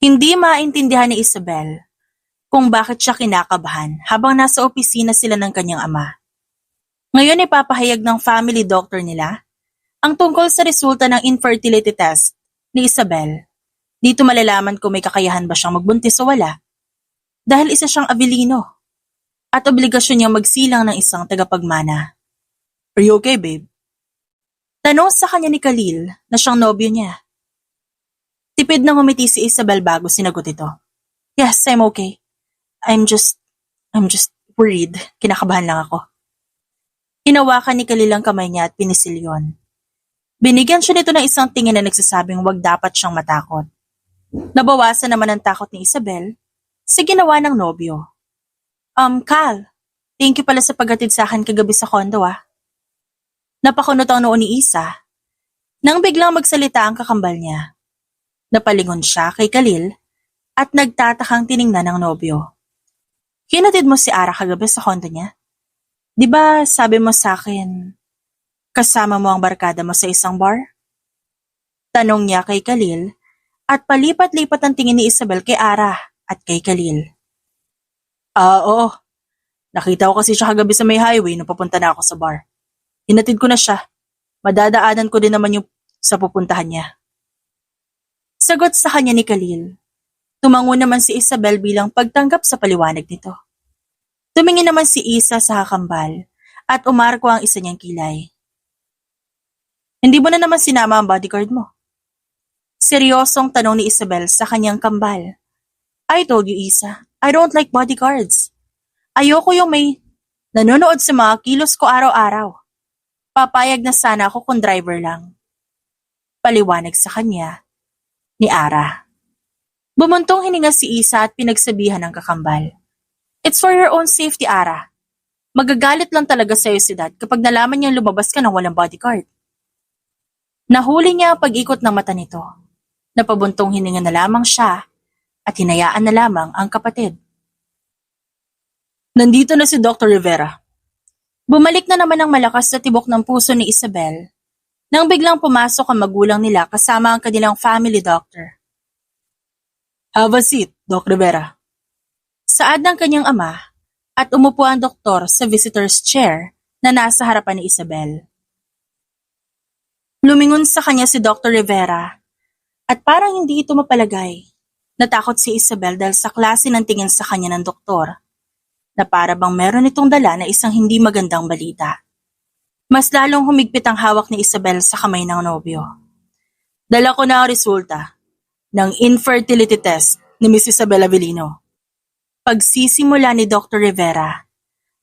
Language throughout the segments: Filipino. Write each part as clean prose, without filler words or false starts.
Hindi maintindihan ni Isabel kung bakit siya kinakabahan habang nasa opisina sila ng kanyang ama. Ngayon ipapahayag ng family doctor nila ang tungkol sa resulta ng infertility test ni Isabel. Dito malalaman kung may kakayahan ba siyang magbuntis o wala. Dahil isa siyang Avelino at obligasyon niyang magsilang ng isang tagapagmana. Are you okay, babe? Tanong sa kanya ni Khalil na siyang nobyo niya. Tipid na ngumiti si Isabel bago sinagot ito. Yes, I'm okay. I'm just worried. Kinakabahan lang ako. Hinawakan ni Khalil ang kamay niya at pinisil yon. Binigyan siya nito ng isang tingin na nagsasabing wag dapat siyang matakot. Nabawasan naman ang takot ni Isabel sa ginawa ng nobyo. Cal, thank you pala sa paghatid sa akin kagabi sa kondo Napakunot ang noo ni Isa nang biglang magsalita ang kakambal niya. Napalingon siya kay Khalil at nagtatakang tiningnan ng nobyo. Hinatid mo si Ara kagabi sa kondo niya? Di ba sabi mo sa akin, kasama mo ang barkada mo sa isang bar? Tanong niya kay Khalil at palipat-lipat ang tingin ni Isabel kay Ara at kay Khalil. Oo. Nakita ko kasi siya kagabi sa may highway nung papunta na ako sa bar. Hinatid ko na siya. Madadaanan ko din naman yung sa pupuntahan niya. Sagot sa kanya ni Khalil. Tumango naman si Isabel bilang pagtanggap sa paliwanag nito. Tumingin naman si Isa sa kakambal at umarko ang isa niyang kilay. Hindi mo na naman sinama ang bodyguard mo? Seryosong tanong ni Isabel sa kanyang kambal. I told you, Isa, I don't like bodyguards. Ayoko yung may nanonood sa mga kilos ko araw-araw. Papayag na sana ako kung driver lang. Paliwanag sa kanya ni Ara. Bumuntong hininga si Isa at pinagsabihan ng kakambal. It's for your own safety, Ara. Magagalit lang talaga sa'yo si Dad kapag nalaman niyang lumabas ka ng walang bodyguard. Nahuli niya ang pag-ikot ng mata nito. Napabuntong hininga na lamang siya at hinayaan na lamang ang kapatid. Nandito na si Dr. Rivera. Bumalik na naman ang malakas na tibok ng puso ni Isabel nang biglang pumasok ang magulang nila kasama ang kanilang family doctor. Have a seat, Doc Rivera. Saad ng kanyang ama at umupo ang doktor sa visitor's chair na nasa harapan ni Isabel. Lumingon sa kanya si Dr. Rivera at parang hindi ito mapalagay. Natakot si Isabel dahil sa klase ng tingin sa kanya ng doktor na para bang meron itong dala na isang hindi magandang balita. Mas lalong humigpit ang hawak ni Isabel sa kamay ng nobyo. Dala ko na ang resulta ng infertility test ni Miss Isabel Avelino. Pagsisimula ni Dr. Rivera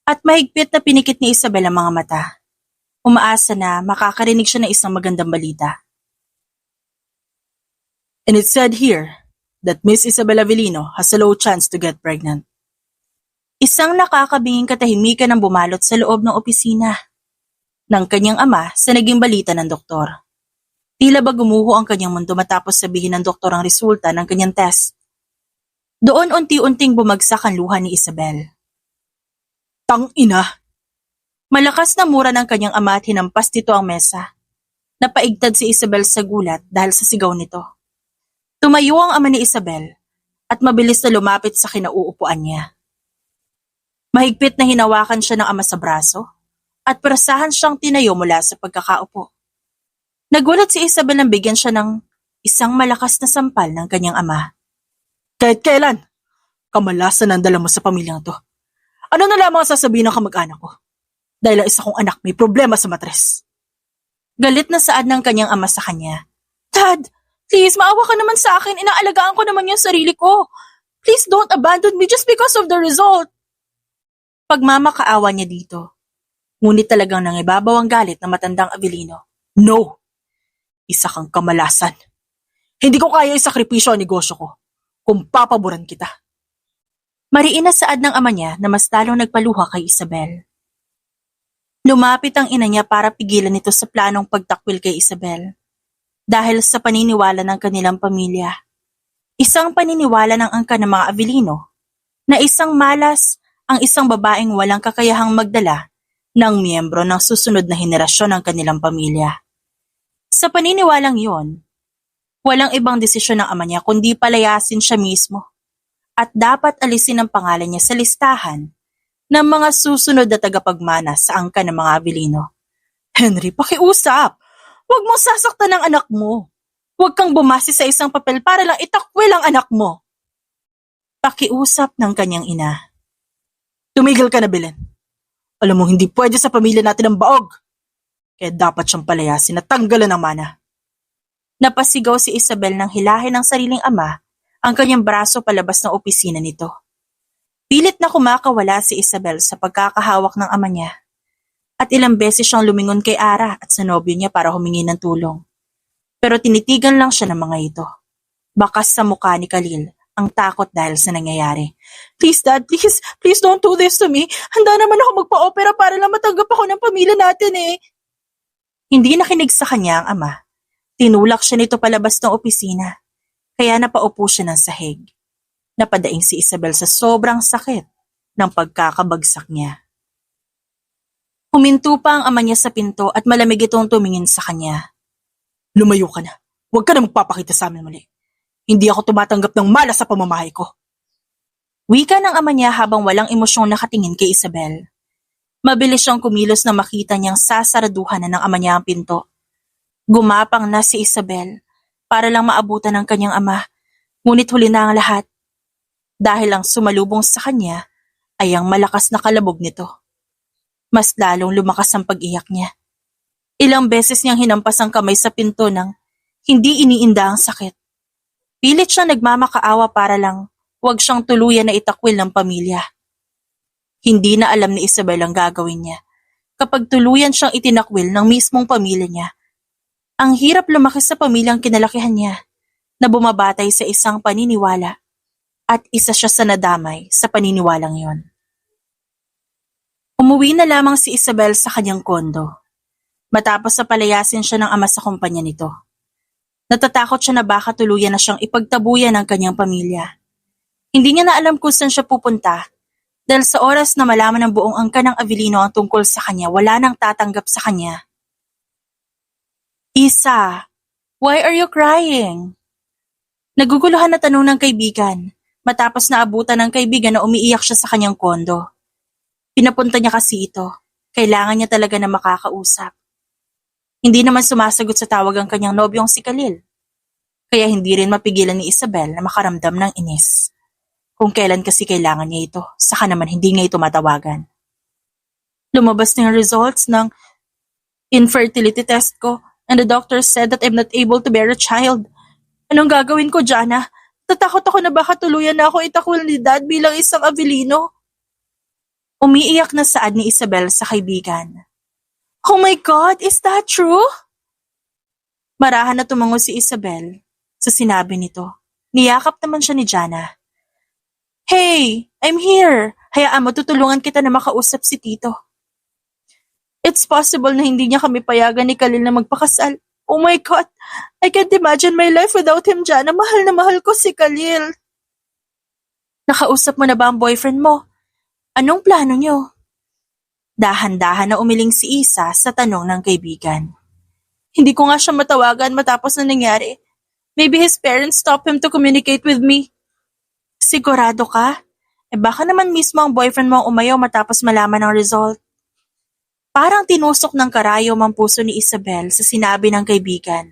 at mahigpit na pinikit ni Isabel ang mga mata. Umaasa na makakarinig siya ng isang magandang balita. And it said here that Miss Isabel Avelino has a low chance to get pregnant. Isang nakakabinging katahimikan ang bumalot sa loob ng opisina ng kanyang ama sa naging balita ng doktor. Tila ba gumuho ang kanyang mundo matapos sabihin ng doktor ang resulta ng kanyang test. Doon unti-unting bumagsak ang luha ni Isabel. Tang-ina! Malakas na mura ng kanyang ama at hinampas nito ang mesa. Napaigtad si Isabel sa gulat dahil sa sigaw nito. Tumayo ang ama ni Isabel at mabilis na lumapit sa kinauupuan niya. Mahigpit na hinawakan siya ng ama sa braso at perasahan siyang tinayo mula sa pagkakaupo. Nagulat si Isabel nang bigyan siya ng isang malakas na sampal ng kanyang ama. Kahit kailan, kamalasan ang dala mo sa pamilyang to. Ano na lamang sasabihin ng kamag-anak ko? Dahil ang isa kong anak may problema sa matres. Galit na saad ng kanyang ama sa kanya. Dad, please maawa ka naman sa akin. Inaalagaan ko naman yung sarili ko. Please don't abandon me just because of the result. Pagmamakaawa niya dito. Ngunit talagang nangibabaw ang galit ng matandang Avelino. No! Isa kang kamalasan. Hindi ko kaya isakripisyo ang negosyo ko kung papaboran kita. Mariin na saad ng ama niya na mas lalong nagpaluha kay Isabel. Lumapit ang ina niya para pigilan ito sa planong pagtakwil kay Isabel. Dahil sa paniniwala ng kanilang pamilya. Isang paniniwala ng angka ng mga Avelino na isang malas ang isang babaeng walang kakayahang magdala ng miyembro ng susunod na henerasyon ng kanilang pamilya. Sa paniniwalang yon, Walang ibang desisyon ng ama niya kundi palayasin siya mismo at dapat alisin ang pangalan niya sa listahan ng mga susunod na tagapagmana sa angkan ng mga Avellino. Henry, pakiusap! Huwag mong sasaktan ang anak mo. Huwag kang bumase sa isang papel para lang itakwil ang anak mo. Pakiusap ng kanyang ina. Tumigil ka na, Belen. Alam mo, hindi pwede sa pamilya natin ang baog. Kaya dapat siyang palayasin at tanggalan ng mana. Napasigaw si Isabel nang hilahin ng sariling ama ang kanyang braso palabas ng opisina nito. Pilit na kumakawala si Isabel sa pagkakahawak ng ama niya at ilang beses siyang lumingon kay Ara at sa nobyo niya para humingi ng tulong. Pero tinitigan lang siya ng mga ito. Bakas sa mukha ni Khalil ang takot dahil sa nangyayari. Please, Dad, please don't do this to me. Handa naman ako magpa-opera para lang matanggap ako ng pamilya natin eh. Hindi nakinig sa kanya ang ama. Tinulak siya nito palabas ng opisina, kaya napaupo siya ng sahig. Napadaing si Isabel sa sobrang sakit ng pagkakabagsak niya. Huminto pa ang ama niya sa pinto at malamig itong tumingin sa kanya. Lumayo ka na. Huwag ka na magpapakita sa amin muli. Hindi ako tumatanggap ng malas sa pamamahay ko. Wika ng ama niya habang walang emosyong nakatingin kay Isabel. Mabilis siyang kumilos na makita niyang sasaraduhan na ng ama niya ang pinto. Gumapang na si Isabel para lang maabutan ng kanyang ama, ngunit huli na ang lahat. Dahil ang sumalubong sa kanya ay ang malakas na kalabog nito. Mas lalong lumakas ang pag-iyak niya. Ilang beses niyang hinampas ang kamay sa pinto nang hindi iniinda ang sakit. Pilit siyang nagmamakaawa para lang huwag siyang tuluyan na itakwil ng pamilya. Hindi na alam ni Isabel ang gagawin niya kapag tuluyan siyang itinakwil ng mismong pamilya niya. Ang hirap lumaki sa pamilyang kinalakihan niya na bumabatay sa isang paniniwala at isa siya sa nadamay sa paniniwalang yon. Umuwi na lamang si Isabel sa kanyang kondo matapos na palayasin siya ng ama sa kumpanya nito. Natatakot siya na baka tuluyan na siyang ipagtabuyan ng kanyang pamilya. Hindi niya na alam kung saan siya pupunta dahil sa oras na malaman ng buong angkan ng Avellino ang tungkol sa kanya, wala nang tatanggap sa kanya. Isa, why are you crying? Naguguluhan na tanong ng kaibigan matapos na abutan ng kaibigan na umiiyak siya sa kanyang kondo. Pinapunta niya kasi ito. Kailangan niya talaga na makakausap. Hindi naman sumasagot sa tawag ang kanyang nobyong si Khalil. Kaya hindi rin mapigilan ni Isabel na makaramdam ng inis. Kung kailan kasi kailangan niya ito, saka naman hindi niya ito matawagan. Lumabas na yung results ng infertility test ko and the doctor said that I'm not able to bear a child. Anong gagawin ko, Jana? Tatakot ako na baka tuluyan na ako itakwil ni Dad bilang isang Avellino. Umiiyak na saad ni Isabel sa kaibigan. Oh my God, is that true? Marahan na tumango si Isabel sa sinabi nito. Niyakap naman siya ni Jana. Hey, I'm here. Hayaan mo, tutulungan kita na makausap si Tito. It's possible na hindi niya kami payagan ni Khalil na magpakasal. Oh my God, I can't imagine my life without him, Jana. Mahal na mahal ko si Khalil. Nakausap mo na ba ang boyfriend mo? Anong plano niyo? Dahan-dahan na umiling si Isa sa tanong ng kaibigan. Hindi ko nga siya matawagan matapos na nangyari. Maybe his parents stopped him to communicate with me. Sigurado ka? Baka naman mismo ang boyfriend mo ang umayaw matapos malaman ang result. Parang tinusok ng karayom ang puso ni Isabel sa sinabi ng kaibigan.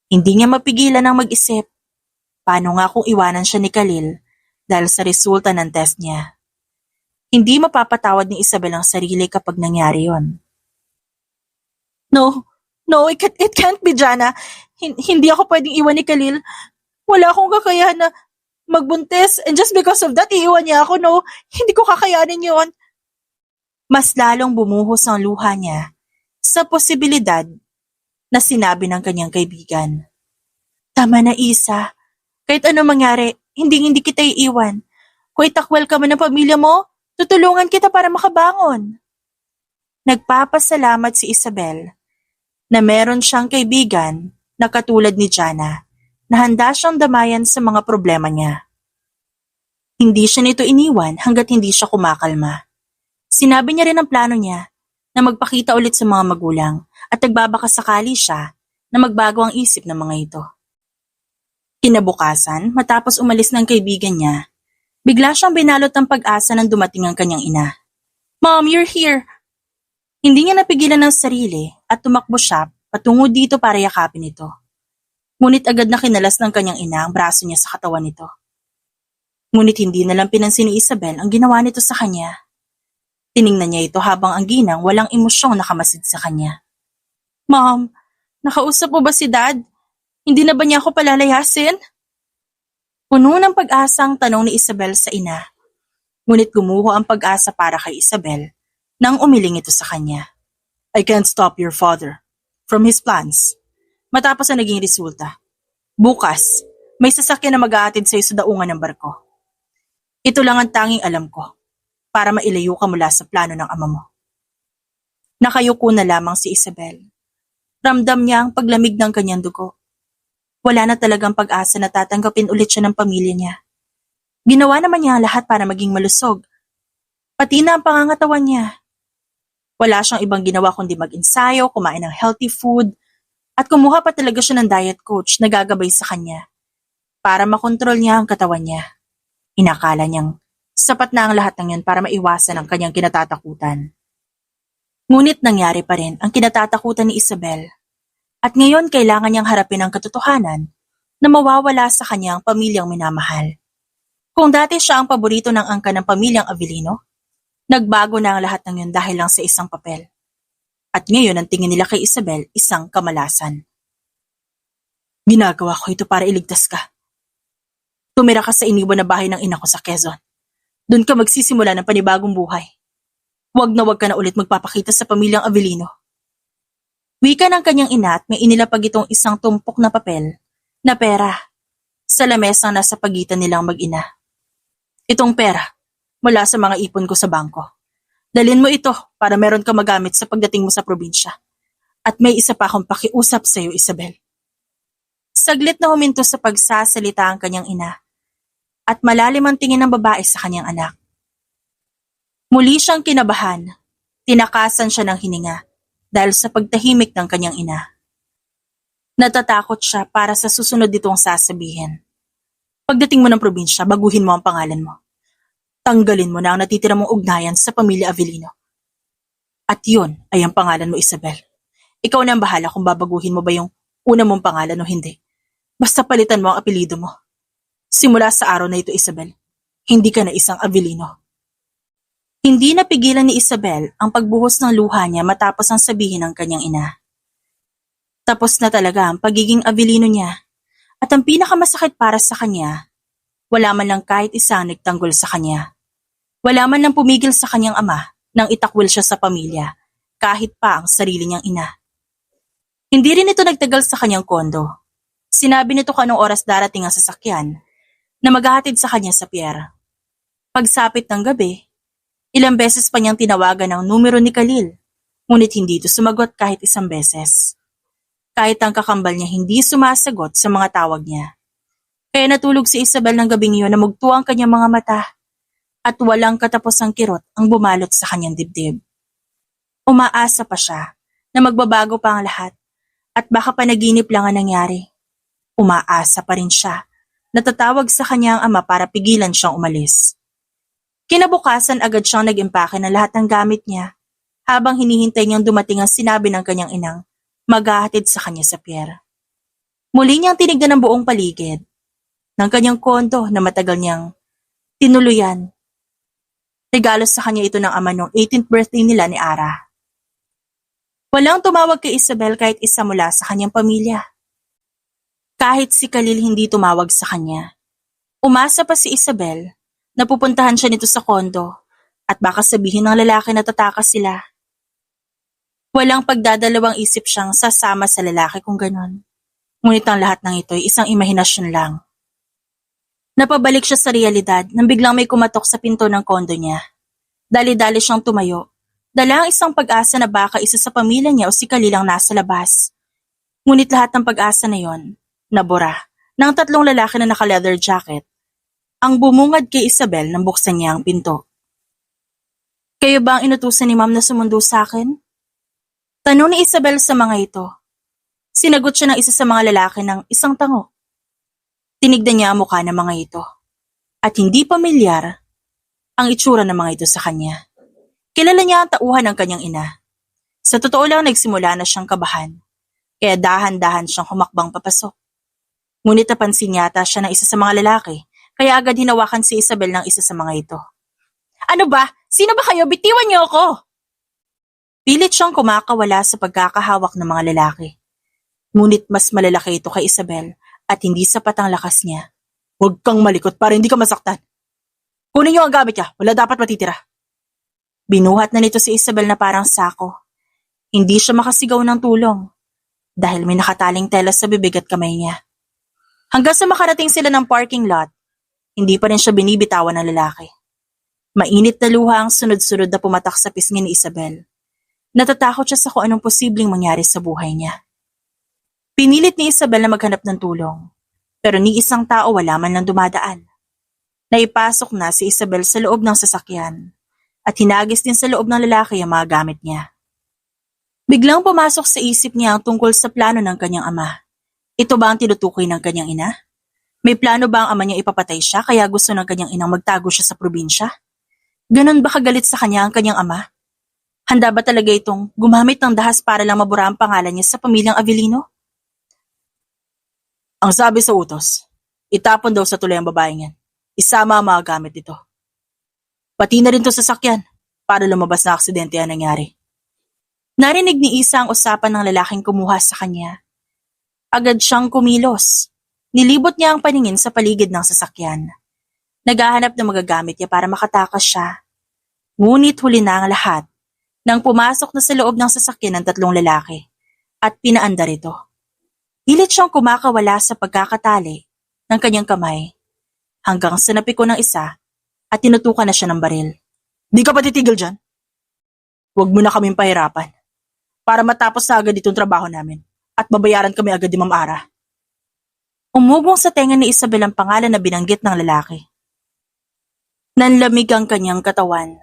Hindi niya mapigilan ang mag-isip. Paano nga kung iwanan siya ni Khalil dahil sa resulta ng test niya? Hindi mapapatawad ni Isabel ang sarili kapag nangyari yon. No, it can't be, Jana. Hindi ako pwedeng iwan ni Khalil. Wala akong kakayahan na magbuntis and just because of that, iiwan niya ako, no? Hindi ko kakayanin yon. Mas lalong bumuhos ang luha niya sa posibilidad na sinabi ng kanyang kaibigan. Tama na, Isa. Kahit ano mangyari, hindi kita iiwan. Kung itakwel ka man ng pamilya mo, tutulungan kita para makabangon. Nagpapasalamat si Isabel na meron siyang kaibigan na katulad ni Jana na handa siyang damayan sa mga problema niya. Hindi siya nito iniwan hanggat hindi siya kumakalma. Sinabi niya rin ang plano niya na magpakita ulit sa mga magulang at nagbabaka sakali siya na magbago ang isip ng mga ito. Kinabukasan, matapos umalis ng kaibigan niya, bigla siyang binalot ng pag-asa nang dumating ang kanyang ina. "Mom, you're here!" Hindi niya napigilan ang sarili at tumakbo siya patungo dito para yakapin ito. Ngunit agad na kinalas ng kanyang ina ang braso niya sa katawan nito. Ngunit hindi na lang pinansin ni Isabel ang ginawa nito sa kanya. Tiningnan niya ito habang ang ginang walang emosyong nakamasid sa kanya. "Mom, nakausap mo ba si Dad? Hindi na ba niya ako palalayasin?" Puno ng pag-asa ang tanong ni Isabel sa ina. Ngunit gumuho ang pag-asa para kay Isabel nang umiling ito sa kanya. "I can't stop your father from his plans." Matapos ang naging resulta. "Bukas, may sasakyan na mag-aatid sa'yo sa daungan ng barko. Ito lang ang tanging alam ko para mailayo ka mula sa plano ng ama mo." Nakayuko na lamang si Isabel. Ramdam niya ang paglamig ng kanyang dugo. Wala na talagang pag-asa na tatanggapin ulit siya ng pamilya niya. Ginawa naman niya ang lahat para maging malusog. Pati na ang pangangatawan niya. Wala siyang ibang ginawa kundi mag-ensayo, kumain ng healthy food, at kumuha pa talaga siya ng diet coach na gagabay sa kanya para makontrol niya ang katawan niya. Inakala niyang sapat na ang lahat ng yun para maiwasan ang kanyang kinatatakutan. Ngunit nangyari pa rin ang kinatatakutan ni Isabel. At ngayon kailangan niyang harapin ang katotohanan na mawawala sa kanyang pamilyang minamahal. Kung dati siya ang paborito ng angka ng pamilyang Avellino, nagbago na ang lahat ng yun dahil lang sa isang papel. At ngayon ang tingin nila kay Isabel isang kamalasan. "Ginagawa ko ito para iligtas ka. Tumira ka sa iniwan na bahay ng ina ko sa Quezon. Doon ka magsisimula ng panibagong buhay. Huwag ka na ulit magpapakita sa pamilyang Avellino." Wika ng kanyang ina at may inilapag itong isang tumpok na papel na pera sa lamesang nasa pagitan nilang mag-ina. "Itong pera mula sa mga ipon ko sa bangko. Dalhin mo ito para meron ka magamit sa pagdating mo sa probinsya. At may isa pa akong pakiusap sa iyo, Isabel." Saglit na huminto sa pagsasalita ang kanyang ina at malalim ang tingin ng babae sa kanyang anak. Muli siyang kinabahan, tinakasan siya ng hininga dahil sa pagtahimik ng kanyang ina. Natatakot siya para sa susunod nitong sasabihin. Pagdating mo ng probinsya, baguhin mo ang pangalan mo. Tanggalin mo na ang natitira mong ugnayan sa pamilya Avellino. At yun ay ang pangalan mo, Isabel. Ikaw na ang bahala kung babaguhin mo ba yung una mong pangalan o hindi. Basta palitan mo ang apelido mo. Simula sa araw na ito, Isabel, hindi ka na isang Avellino. Hindi napigilan ni Isabel ang pagbuhos ng luha niya matapos ang sabihin ng kanyang ina. Tapos na talaga ang pagiging Avellino niya at ang pinakamasakit para sa kanya, wala man lang kahit isang nagtanggol sa kanya. Wala man lang pumigil sa kanyang ama nang itakwil siya sa pamilya, kahit pa ang sarili niyang ina. Hindi rin ito nagtagal sa kanyang kondo. Sinabi nito kung anong oras darating ang sasakyan na maghahatid sa kanya sa pier. Pagsapit ng gabi, ilang beses pa niyang tinawagan ang numero ni Khalil, ngunit hindi ito sumagot kahit isang beses. Kahit ang kakambal niya hindi sumasagot sa mga tawag niya. Kaya natulog si Isabel ng gabing iyon na mugto ang kanyang mga mata at walang katapusang kirot ang bumalot sa kanyang dibdib. Umaasa pa siya na magbabago pa ang lahat at baka panaginip lang ang nangyari. Umaasa pa rin siya na tatawag sa kanyang ama para pigilan siyang umalis. Kinabukasan agad siyang nag-impake ng lahat ng gamit niya habang hinihintay niyang dumating ang sinabi ng kanyang inang maghahatid sa kanya sa pier. Muli niyang tinignan ang buong paligid ng kanyang kondo na matagal niyang tinuluyan. Regalo sa kanya ito ng ama noong 18th birthday nila ni Ara. Walang tumawag kay Isabel kahit isa mula sa kanyang pamilya. Kahit si Khalil hindi tumawag sa kanya. Umasa pa si Isabel na pupuntahan siya nito sa kondo at baka sabihin ng lalaki na tatakas sila. Walang pagdadalawang isip siyang sasama sa lalaki kung ganon. Ngunit ang lahat ng ito ay isang imahinasyon lang. Napabalik siya sa realidad nang biglang may kumatok sa pinto ng kondo niya. Dali-dali siyang tumayo. Dala ang isang pag-asa na baka isa sa pamilya niya o si Khalil ang nasa labas. Ngunit lahat ng pag-asa na yon, nabura ng tatlong lalaki na naka-leather jacket. Ang bumungad kay Isabel nang buksan niya ang pinto. "Kayo ba ang inutusan ni Ma'am na sumundo sa akin?" Tanong ni Isabel sa mga ito. Sinagot siya ng isa sa mga lalaki ng isang tango. Tinignan niya ang mukha ng mga ito. At hindi pamilyar ang itsura ng mga ito sa kanya. Kilala niya ang tauhan ng kanyang ina. Sa totoo lang nagsimula na siyang kabahan, kaya dahan-dahan siyang humakbang papasok. Ngunit napansin yata siya ng isa sa mga lalaki, kaya agad hinawakan si Isabel ng isa sa mga ito. Ano ba? Sino ba kayo? Bitiwan niyo ako! Pilit siyang kumakawala sa pagkakahawak ng mga lalaki. Ngunit mas malalaki ito kay Isabel at hindi sapat ang lakas niya. Huwag kang malikot para hindi ka masaktan. Kunin niyo ang gamit niya, wala dapat matitira. Binuhat na nito si Isabel na parang sako. Hindi siya makasigaw ng tulong dahil may nakataling telas sa bibig at kamay niya. Hanggang sa makarating sila ng parking lot, hindi pa rin siya binibitawan ng lalaki. Mainit na luha ang sunod-sunod na pumatak sa pisngi ni Isabel. Natatakot siya sa kung anong posibleng mangyari sa buhay niya. Pinilit ni Isabel na maghanap ng tulong, pero ni isang tao wala man lang dumadaan. Naipasok na si Isabel sa loob ng sasakyan at hinagis din sa loob ng lalaki ang mga gamit niya. Biglang pumasok sa isip niya ang tungkol sa plano ng kanyang ama. Ito ba ang tinutukoy ng kanyang ina? May plano ba ang ama niya ipapatay siya kaya gusto ng kanyang inang magtago siya sa probinsya? Ganon ba kagalit sa kanya ang kanyang ama? Handa ba talaga itong gumamit ng dahas para lang mabura ang pangalan niya sa pamilyang Avellino? Ang sabi sa utos, itapon daw sa tulay ang babaeng yan. Isama ang mga gamit nito. Pati na rin to sasakyan para lumabas na aksidente ang nangyari. Narinig ni Isa ang usapan ng lalaking kumuha sa kanya. Agad siyang kumilos. Nilibot niya ang paningin sa paligid ng sasakyan. Naghahanap ng magagamit niya para makatakas siya. Ngunit huli na ang lahat nang pumasok na sa loob ng sasakyan ng tatlong lalaki at pinaandar ito. Pilit siyang kumakawala sa pagkakatali ng kanyang kamay hanggang sa napiko ng isa at tinutukan na siya ng baril. Di ka pa titigil dyan? Huwag mo na kaming pahirapan para matapos na agad itong trabaho namin at babayaran kami agad ni Ma'am Ara. Umugong sa tenga ni Isabel ang pangalan na binanggit ng lalaki. Nanlamig ang kanyang katawan.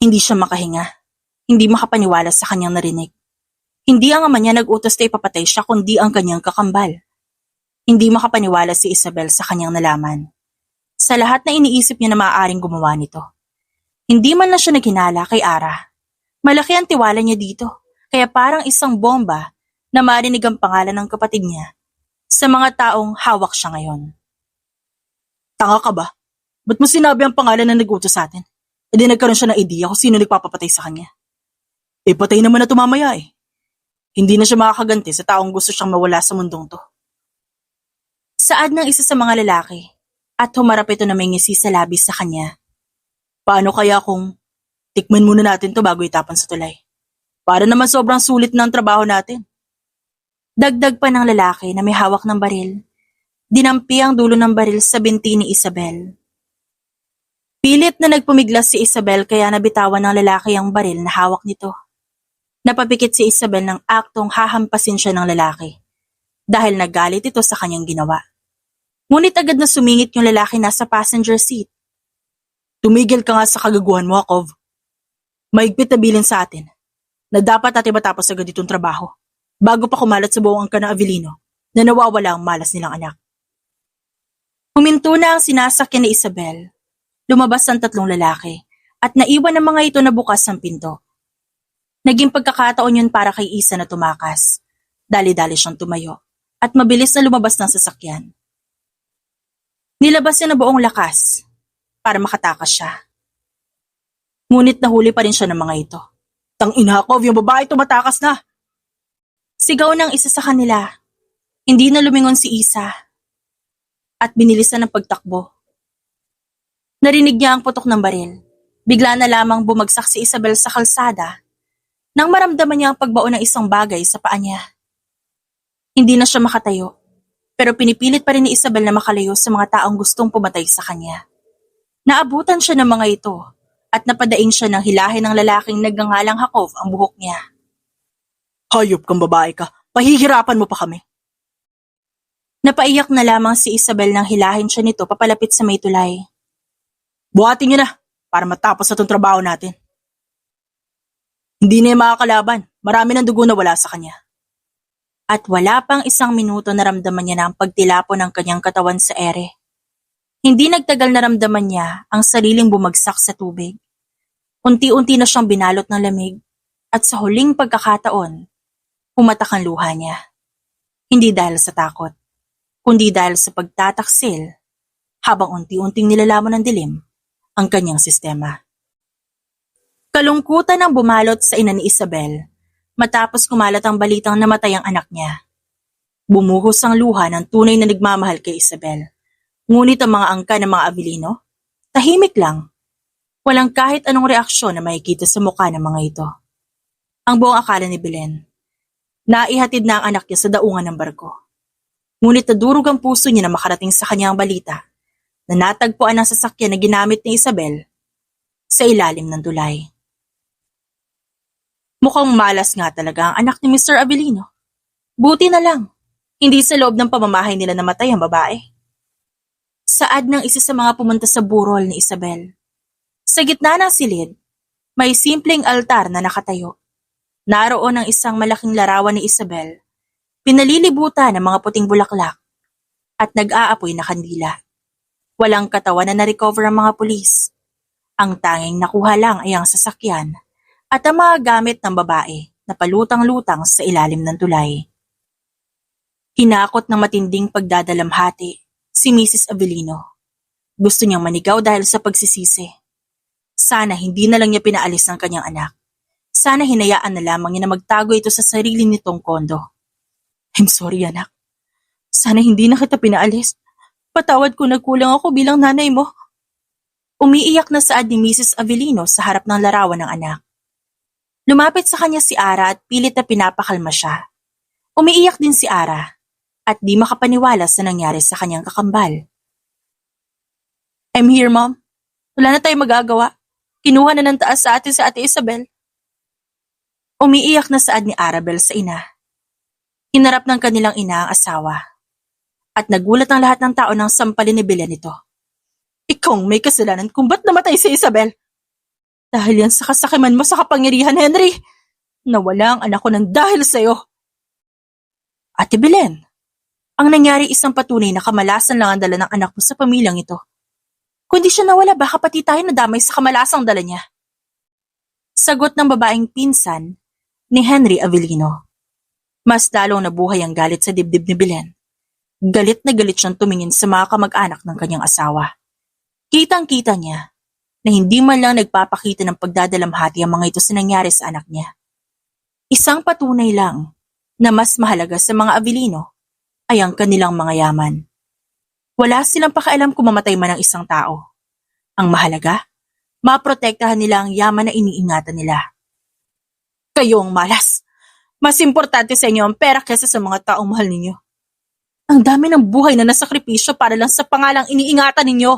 Hindi siya makahinga. Hindi makapaniwala sa kanyang narinig. Hindi ang ama niya nag-utos na ipapatay siya kundi ang kanyang kakambal. Hindi makapaniwala si Isabel sa kanyang nalaman. Sa lahat na iniisip niya na maaaring gumawa nito. Hindi man na siya naghinala kay Ara. Malaki ang tiwala niya dito, kaya parang isang bomba na marinig ang pangalan ng kapatid niya sa mga taong hawak siya ngayon. Tanga ka ba? Ba't mo sinabi ang pangalan na nag-utos sa atin? E di nagkaroon siya ng idea kung sino nagpapapatay sa kanya. Eh patay naman na tumamaya eh. Hindi na siya makakaganti sa taong gusto siyang mawala sa mundong to. Saad ng isa sa mga lalaki at humarap ito na may ngisi sa labis sa kanya. Paano kaya kung tikman muna natin to bago itapon sa tulay? Para naman sobrang sulit ng trabaho natin. Dagdag pa ng lalaki na may hawak ng baril. Dinampi ang dulo ng baril sa binti ni Isabel. Pilit na nagpumiglas si Isabel kaya nabitawan ng lalaki ang baril na hawak nito. Napapikit si Isabel ng aktong hahampasin siya ng lalaki dahil naggalit ito sa kanyang ginawa. Ngunit agad na sumingit yung lalaki nasa passenger seat. Tumigil ka nga sa kagaguhan mo, Akov. Maigpit na bilin sa atin na dapat natin matapos agad itong trabaho bago pa kumalat sa buong angka ng Avellino na nawawala ang malas nilang anak. Huminto na ang sinasakyan ni Isabel. Lumabas ang tatlong lalaki at naiwan ng mga ito na bukas ang pinto. Naging pagkakataon yun para kay Isa na tumakas. Dali-dali siyang tumayo at mabilis na lumabas ng sasakyan. Nilabas niya na buong lakas para makatakas siya. Ngunit nahuli pa rin siya ng mga ito. Tang-ina, Akov, yung babae tumatakas na! Sigaw ng isa sa kanila. Hindi na lumingon si Isa at binilisan ng pagtakbo. Narinig niya ang putok ng baril. Bigla na lamang bumagsak si Isabel sa kalsada nang maramdaman niya ang pagbaon ng isang bagay sa paa niya. Hindi na siya makatayo, pero pinipilit pa rin ni Isabel na makalayo sa mga taong gustong pumatay sa kanya. Naabutan siya ng mga ito at napadaing siya ng hilahin ng lalaking nagngangalang Hakov ang buhok niya. Hayop kang babae ka, pahihirapan mo pa kami. Napaiyak na lamang si Isabel nang hilahin siya nito papalapit sa may tulay. Buhatin niyo na para matapos na itong trabaho natin. Hindi na yung makakalaban, marami ng dugo na wala sa kanya. At wala pang isang minuto naramdaman niya na ang pagtilapo ng kanyang katawan sa ere. Hindi nagtagal naramdaman niya ang sariling bumagsak sa tubig. Unti-unti na siyang binalot ng lamig at sa huling pagkakataon, pumatak ang luha niya. Hindi dahil sa takot, kundi dahil sa pagtataksil habang unti-unting nilalaman ng dilim ang kanyang sistema. Kalungkutan ang bumalot sa ina ni Isabel matapos kumalat ang balitang namatay ang anak niya. Bumuhos ang luha ng tunay na nagmamahal kay Isabel. Ngunit ang mga angka ng mga Avelino, tahimik lang. Walang kahit anong reaksyon na makikita sa mukha ng mga ito. Ang buong akala ni Belen, naihatid na ang anak niya sa daungan ng barko. Ngunit nadurog ang puso niya na makarating sa kanya ang balita na natagpuan ang sasakyan na ginamit ni Isabel sa ilalim ng tulay. Mukhang malas nga talaga ang anak ni Mr. Avelino. Buti na lang, hindi sa loob ng pamamahay nila namatay ang babae. Saad ng isa sa mga pumunta sa burol ni Isabel. Sa gitna ng silid, may simpleng altar na nakatayo. Naroon ang isang malaking larawan ni Isabel, pinalilibutan ng mga puting bulaklak at nag-aapoy na kandila. Walang katawan na na-recover ang mga pulis. Ang tanging nakuha lang ay ang sasakyan at ang mga gamit ng babae na palutang-lutang sa ilalim ng tulay. Hinakot ng matinding pagdadalamhati si Mrs. Avelino. Gusto niyang manigaw dahil sa pagsisisi. Sana hindi na lang niya pinaalis ang kanyang anak. Sana hinayaan na lamang niya na magtago ito sa sarili nitong kondo. I'm sorry, anak. Sana hindi na kita pinaalis. Patawad kung nagkulang ako bilang nanay mo. Umiiyak na saad ni Mrs. Avelino sa harap ng larawan ng anak. Lumapit sa kanya si Ara at pilit na pinapakalma siya. Umiiyak din si Ara at di makapaniwala sa nangyari sa kanyang kakambal. I'm here, Mom. Wala na tayong magagawa. Kinuha na ng taas sa Ate Isabel. Umiiyak na saad ni Arabel sa ina. Hinarap ng kanilang ina ang asawa. At nagulat ang lahat ng tao nang sampalin ni Belen ito. Ikaw ang may kasalanan kung ba't namatay si Isabel. Dahil yan sa kasakiman mo sa kapangyarihan, Henry. Nawala ang anak ko ng dahil sa'yo. Ate Belen, ang nangyari isang patunay na kamalasan lang ang dala ng anak mo sa pamilyang ito. Kung di siya nawala, baka pati tayo nadamay sa kamalasang dala niya. Sagot ng babaeng pinsan ni Henry Avelino. Mas lalong nabuhay ang galit sa dibdib ni Belen. Galit na galit siyang tumingin sa mga kamag-anak ng kanyang asawa. Kitang-kita niya na hindi man lang nagpapakita ng pagdadalamhati ang mga ito sa nangyari sa anak niya. Isang patunay lang na mas mahalaga sa mga Avelino ay ang kanilang mga yaman. Wala silang pakialam kung mamatay man ang isang tao. Ang mahalaga, maprotektahan nila ang yaman na iniingatan nila. Kayo ang malas. Mas importante sa inyo ang pera kaysa sa mga taong mahal ninyo. Ang dami ng buhay na nasakripisyo para lang sa pangalang iniingatan ninyo.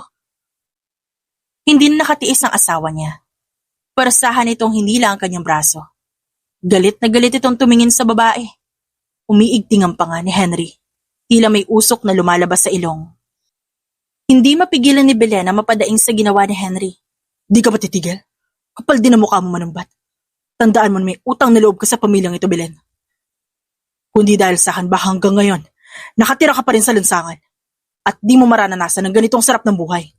Hindi na nakatiis ang asawa niya. Parasahan itong hinila ang kanyang braso. Galit na galit itong tumingin sa babae. Umiigting ang panga ni Henry. Tila may usok na lumalabas sa ilong. Hindi mapigilan ni Belen na mapadaing sa ginawa ni Henry. Di ka ba titigil? Kapal din ang mukha mo manumbat. Tandaan mo na may utang na loob ka sa pamilyang ito, Belen. Kundi dahil sa akin, baka hanggang ngayon, nakatira ka pa rin sa lansangan at di mo maranasan ng ganitong sarap ng buhay.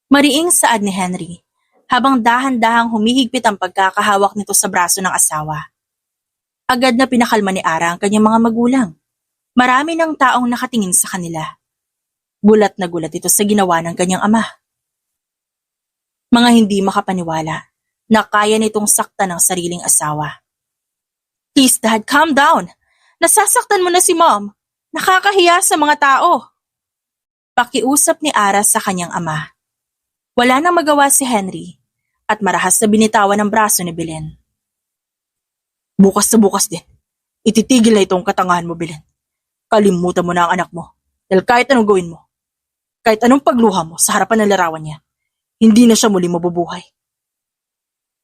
Mariing saad ni Henry habang dahan-dahang humihigpit ang pagkakahawak nito sa braso ng asawa. Agad na pinakalma ni Ara ang kanyang mga magulang. Marami ng taong nakatingin sa kanila. Gulat na gulat ito sa ginawa ng kanyang ama. Mga hindi makapaniwala na kaya nitong saktan ng sariling asawa. Please, Dad, calm down. Nasasaktan mo na si Mom. Nakakahiya sa mga tao. Pakiusap ni Ara sa kanyang ama. Wala nang magawa si Henry at marahas na binitawan ng braso ni Belen. Bukas na bukas din. Ititigil na itong katangahan mo, Belen. Kalimutan mo na ang anak mo dahil kahit anong gawin mo, kahit anong pagluha mo sa harapan ng larawan niya, hindi na siya muli mabubuhay.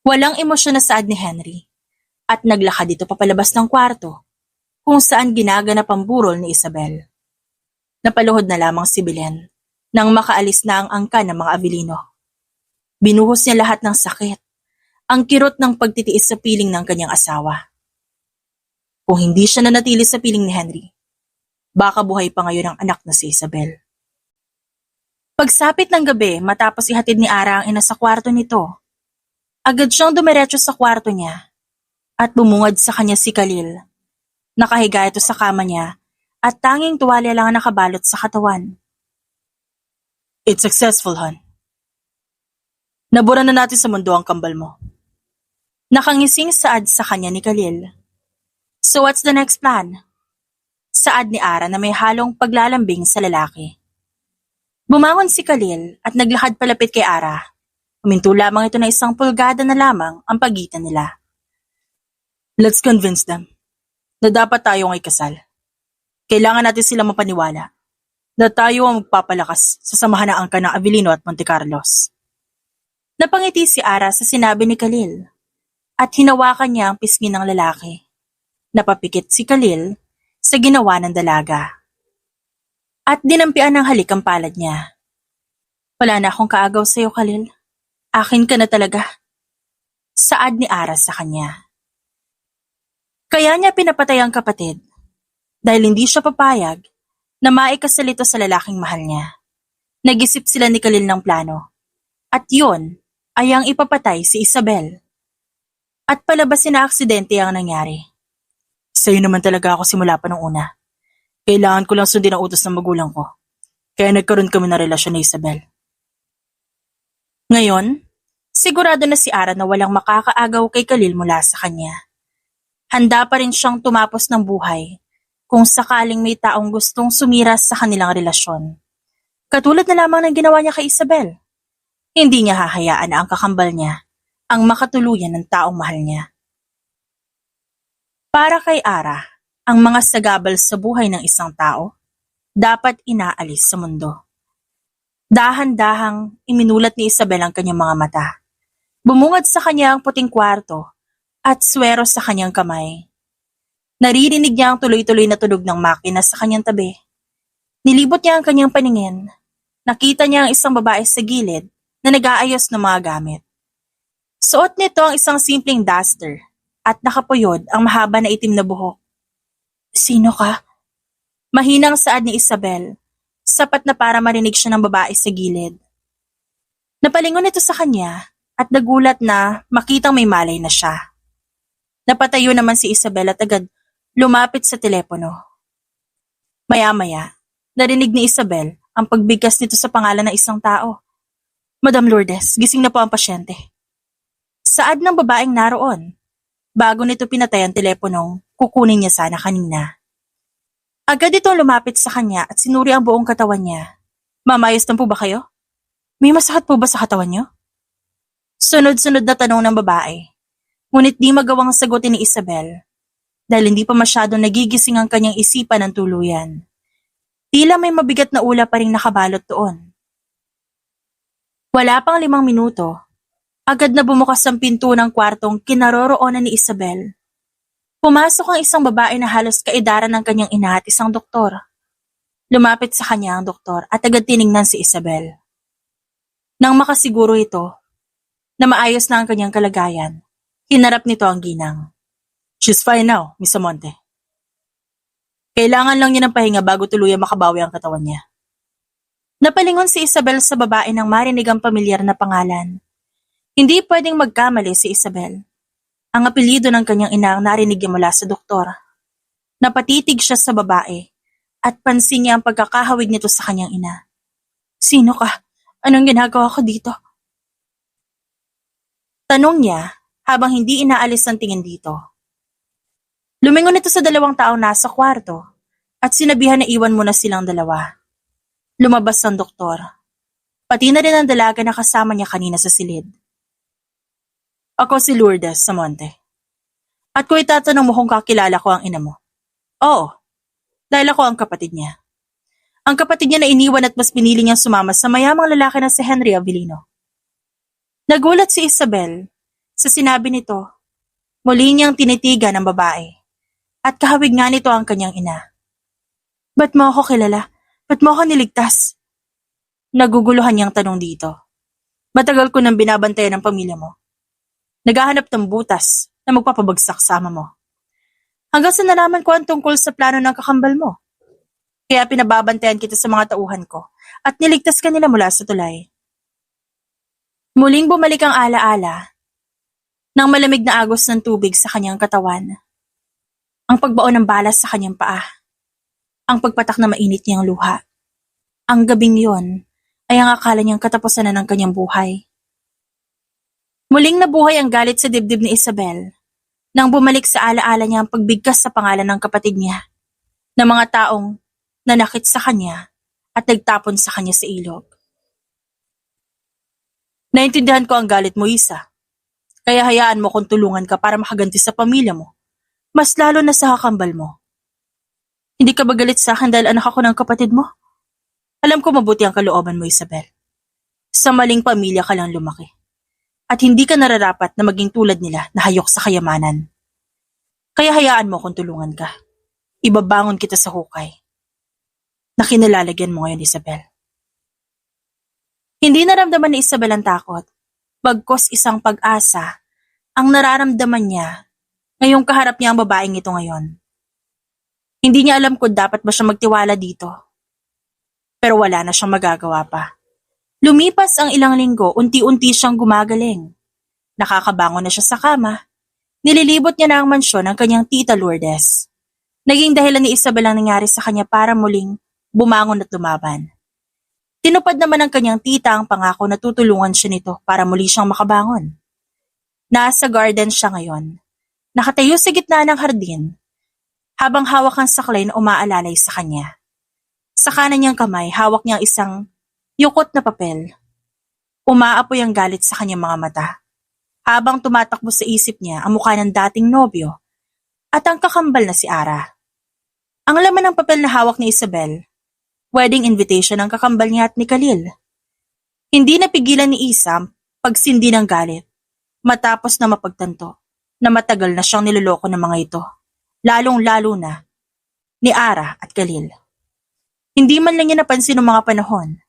Walang emosyon na saad ni Henry at naglakad ito papalabas ng kwarto kung saan ginaganap ang burol ni Isabel. Napaluhod na lamang si Belen nang makaalis na ang angka ng mga Avelino. Binuhos niya lahat ng sakit, ang kirot ng pagtitiis sa piling ng kanyang asawa. Kung hindi siya nanatili sa piling ni Henry, baka buhay pa ngayon ang anak na si Isabel. Pagsapit ng gabi matapos ihatid ni Ara ang ina sa kwarto nito, agad siyang dumiretso sa kwarto niya at bumungad sa kanya si Khalil. Nakahiga ito sa kama niya at tanging tuwalya lang ang nakabalot sa katawan. It's successful, hon. Nabura na natin sa mundo ang kambal mo. Nakangising saad sa kanya ni Khalil. So what's the next plan? Saad ni Ara na may halong paglalambing sa lalaki. Bumangon si Khalil at naglakad palapit kay Ara. Huminto lamang ito na 1 pulgada na lamang ang pagitan nila. Let's convince them na dapat tayong ay kasal. Kailangan natin sila mapaniwala na tayo ang magpapalakas sa samahan ng angka ng Avellino at Monte Carlos. Napangiti si Ara sa sinabi ni Khalil at hinawakan niya ang pisngi ng lalaki. Napapikit si Khalil sa ginawa ng dalaga. At dinampian ng halik ang palad niya. Wala na akong kaagaw sa iyo, Khalil. Akin ka na talaga. Saad ni Ara sa kanya. Kaya niya pinapatay ang kapatid dahil hindi siya papayag na maikasal ito sa lalaking mahal niya. Nag-isip sila ni Khalil ng plano. At yun ay ang ipapatay si Isabel. At palabas na aksidente ang nangyari. Sa'yo naman talaga ako simula pa nung una. Kailangan ko lang sundin ang utos ng magulang ko. Kaya nagkaroon kami ng relasyon ni Isabel. Ngayon, sigurado na si Ara na walang makakaagaw kay Khalil mula sa kanya. Handa pa rin siyang tumapos ng buhay kung sakaling may taong gustong sumira sa kanilang relasyon. Katulad na lamang ng ginawa niya kay Isabel. Hindi niya hahayaan na ang kakambal niya ang makatuluyan ng taong mahal niya. Para kay Ara, ang mga sagabal sa buhay ng isang tao dapat inaalis sa mundo. Dahan-dahang iminulat ni Isabel ang kanyang mga mata. Bumungad sa kanya ang puting kwarto at swero sa kanyang kamay. Naririnig niya ang tuloy-tuloy na tunog ng makina sa kanyang tabi. Nilibot niya ang kanyang paningin. Nakita niya ang isang babae sa gilid na nag-aayos ng mga gamit. Suot nito ang isang simpleng duster at nakapuyod ang mahaba na itim na buhok. Sino ka? Mahinang saad ni Isabel, sapat na para marinig siya ng babae sa gilid. Napalingon ito sa kanya at nagulat na makitang may malay na siya. Napatayo naman si Isabel at agad lumapit sa telepono. Maya-maya, narinig ni Isabel ang pagbigkas nito sa pangalan ng isang tao. Madam Lourdes, gising na po ang pasyente. Saad ng babaeng naroon. Bago nito pinatay ang teleponong kukunin niya sana kanina. Agad itong lumapit sa kanya at sinuri ang buong katawan niya. Mamayos na po ba kayo? May masakit po ba sa katawan niyo? Sunod-sunod na tanong ng babae. Ngunit di magawang sagutin ni Isabel dahil hindi pa masyadong nagigising ang kanyang isipan ng tuluyan. Tila may mabigat na ula pa ring nakabalot doon. Wala pang 5 minuto. Agad na bumukas ang pinto ng kwartong kinaroroonan ni Isabel. Pumasok ang isang babae na halos kaedaran ng kanyang ina at isang doktor. Lumapit sa kanya ang doktor at agad tiningnan si Isabel. Nang makasiguro ito na maayos na ang kanyang kalagayan, hinarap nito ang ginang. She's fine now, Miss Amonte. Kailangan lang niya ng pahinga bago tuluyang makabawi ang katawan niya. Napalingon si Isabel sa babae nang marinig ang pamilyar na pangalan. Hindi pwedeng magkamali si Isabel. Ang apelyido ng kanyang ina ang narinig niya mula sa doktor. Napatitig siya sa babae at pansin niya ang pagkakahawig nito sa kanyang ina. Sino ka? Anong ginagawa ko dito? Tanong niya habang hindi inaalis ang tingin dito. Lumingon ito sa 2 taong nasa kwarto at sinabihan na iwan mo na silang dalawa. Lumabas ang doktor. Pati na rin ang dalaga na kasama niya kanina sa silid. Ako si Lourdes Samonte. At kung itatanong mo kung kakilala ko ang ina mo. Oo, dahil ako ang kapatid niya. Ang kapatid niya na iniwan at mas pinili niyang sumama sa mayamang lalaki na si Henry Avellino. Nagulat si Isabel sa sinabi nito. Muli niyang tinitigan ng babae. At kahawig nga nito ang kanyang ina. Ba't mo ako kilala? Ba't mo ako niligtas? Naguguluhan niyang tanong dito. Matagal ko nang binabantayan ng pamilya mo. Naghahanap ng butas na magpapabagsak sa ama mo. Hanggang sa nalaman ko ang tungkol sa plano ng kakambal mo. Kaya pinababantayan kita sa mga tauhan ko at niligtas ka nila mula sa tulay. Muling bumalik ang alaala ng malamig na agos ng tubig sa kanyang katawan. Ang pagbaon ng balas sa kanyang paa. Ang pagpatak na mainit niyang luha. Ang gabing yon ay ang akala niyang katapusan na ng kanyang buhay. Muling nabuhay ang galit sa dibdib ni Isabel nang bumalik sa alaala niya ang pagbigkas sa pangalan ng kapatid niya na mga taong nanakit sa kanya at nagtapon sa kanya sa ilog. Naintindihan ko ang galit mo, Isa. Kaya hayaan mo kung tulungan ka para makaganti sa pamilya mo. Mas lalo na sa kakambal mo. Hindi ka ba galit sa akin dahil anak ako ng kapatid mo? Alam ko mabuti ang kalooban mo, Isabel. Sa maling pamilya ka lang lumaki. At hindi ka nararapat na maging tulad nila na hayok sa kayamanan. Kaya hayaan mo kung tulungan ka. Ibabangon kita sa hukay. Na kinalalagyan mo ngayon, Isabel. Hindi naramdaman ni Isabel ang takot. Bagkos isang pag-asa ang nararamdaman niya ngayong kaharap niya ang babaeng ito ngayon. Hindi niya alam kung dapat ba siya magtiwala dito. Pero wala na siyang magagawa pa. Lumipas ang ilang linggo, unti-unti siyang gumagaling. Nakakabangon na siya sa kama. Nililibot niya na ang mansyon ng kanyang tita Lourdes. Naging dahilan ni Isabel ang nangyari sa kanya para muling bumangon at lumaban. Tinupad naman ng kanyang tita ang pangako na tutulungan siya nito para muli siyang makabangon. Nasa garden siya ngayon. Nakatayo sa gitna ng hardin, habang hawak ang saklay na umaalalay sa kanya. Sa kanan niyang kamay, hawak niya isang yukot na papel. Umaapoy ang galit sa kanyang mga mata, habang tumatakbo sa isip niya ang mukha ng dating nobyo at ang kakambal na si Ara. Ang laman ng papel na hawak ni Isabel, wedding invitation ng kakambal niya at ni Khalil. Hindi napigilan ni Isam pagsindi ng galit, matapos na mapagtanto na matagal na siyang niloloko ng mga ito, lalong-lalo na ni Ara at Khalil. Hindi man lang niya napansin ng mga panahon,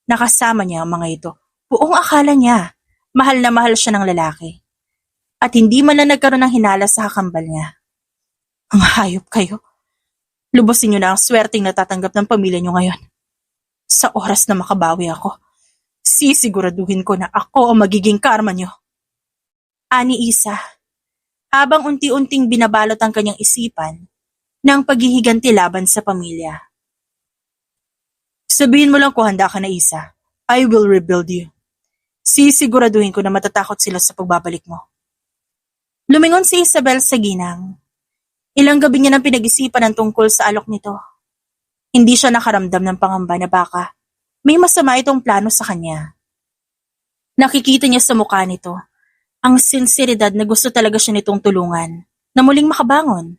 nakasama niya ang mga ito. Buong akala niya, mahal na mahal siya ng lalaki. At hindi man lang nagkaroon ng hinala sa kakambal niya. Ang hayop kayo. Lubusin niyo na ang swerteng natatanggap ng pamilya niyo ngayon. Sa oras na makabawi ako, sisiguraduhin ko na ako ang magiging karma niyo. Ani Isa, habang unti-unting binabalot ang kanyang isipan ng paghihiganti laban sa pamilya. Sabihin mo lang kung handa ka na, Isa. I will rebuild you. Sisiguraduhin ko na matatakot sila sa pagbabalik mo. Lumingon si Isabel sa ginang. Ilang gabi niya nang pinag-isipan ang tungkol sa alok nito. Hindi siya nakaramdam ng pangamba na baka may masama itong plano sa kanya. Nakikita niya sa mukha nito ang sinseridad na gusto talaga siya nitong tulungan na muling makabangon.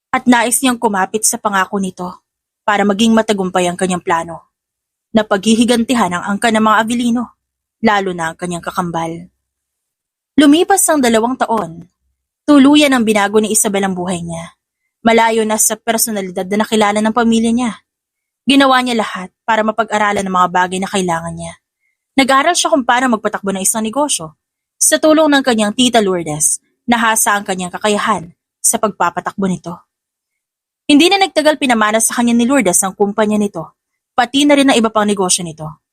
At nais niyang kumapit sa pangako nito para maging matagumpay ang kanyang plano na paghihigantihan ang angka ng mga Avellino, lalo na ang kanyang kakambal. Lumipas ang 2 taon, tuluyan ang binago ni Isabel ang buhay niya. Malayo na sa personalidad na nakilala ng pamilya niya. Ginawa niya lahat para mapag-aralan ng mga bagay na kailangan niya. Nag-aral siya kung paano magpatakbo ng isang negosyo. Sa tulong ng kanyang tita Lourdes, nahasa ang kanyang kakayahan sa pagpapatakbo nito. Hindi na nagtagal pinamana sa kanya ni Lourdes ang kumpanya nito, pati na rin ang iba pang negosyo nito.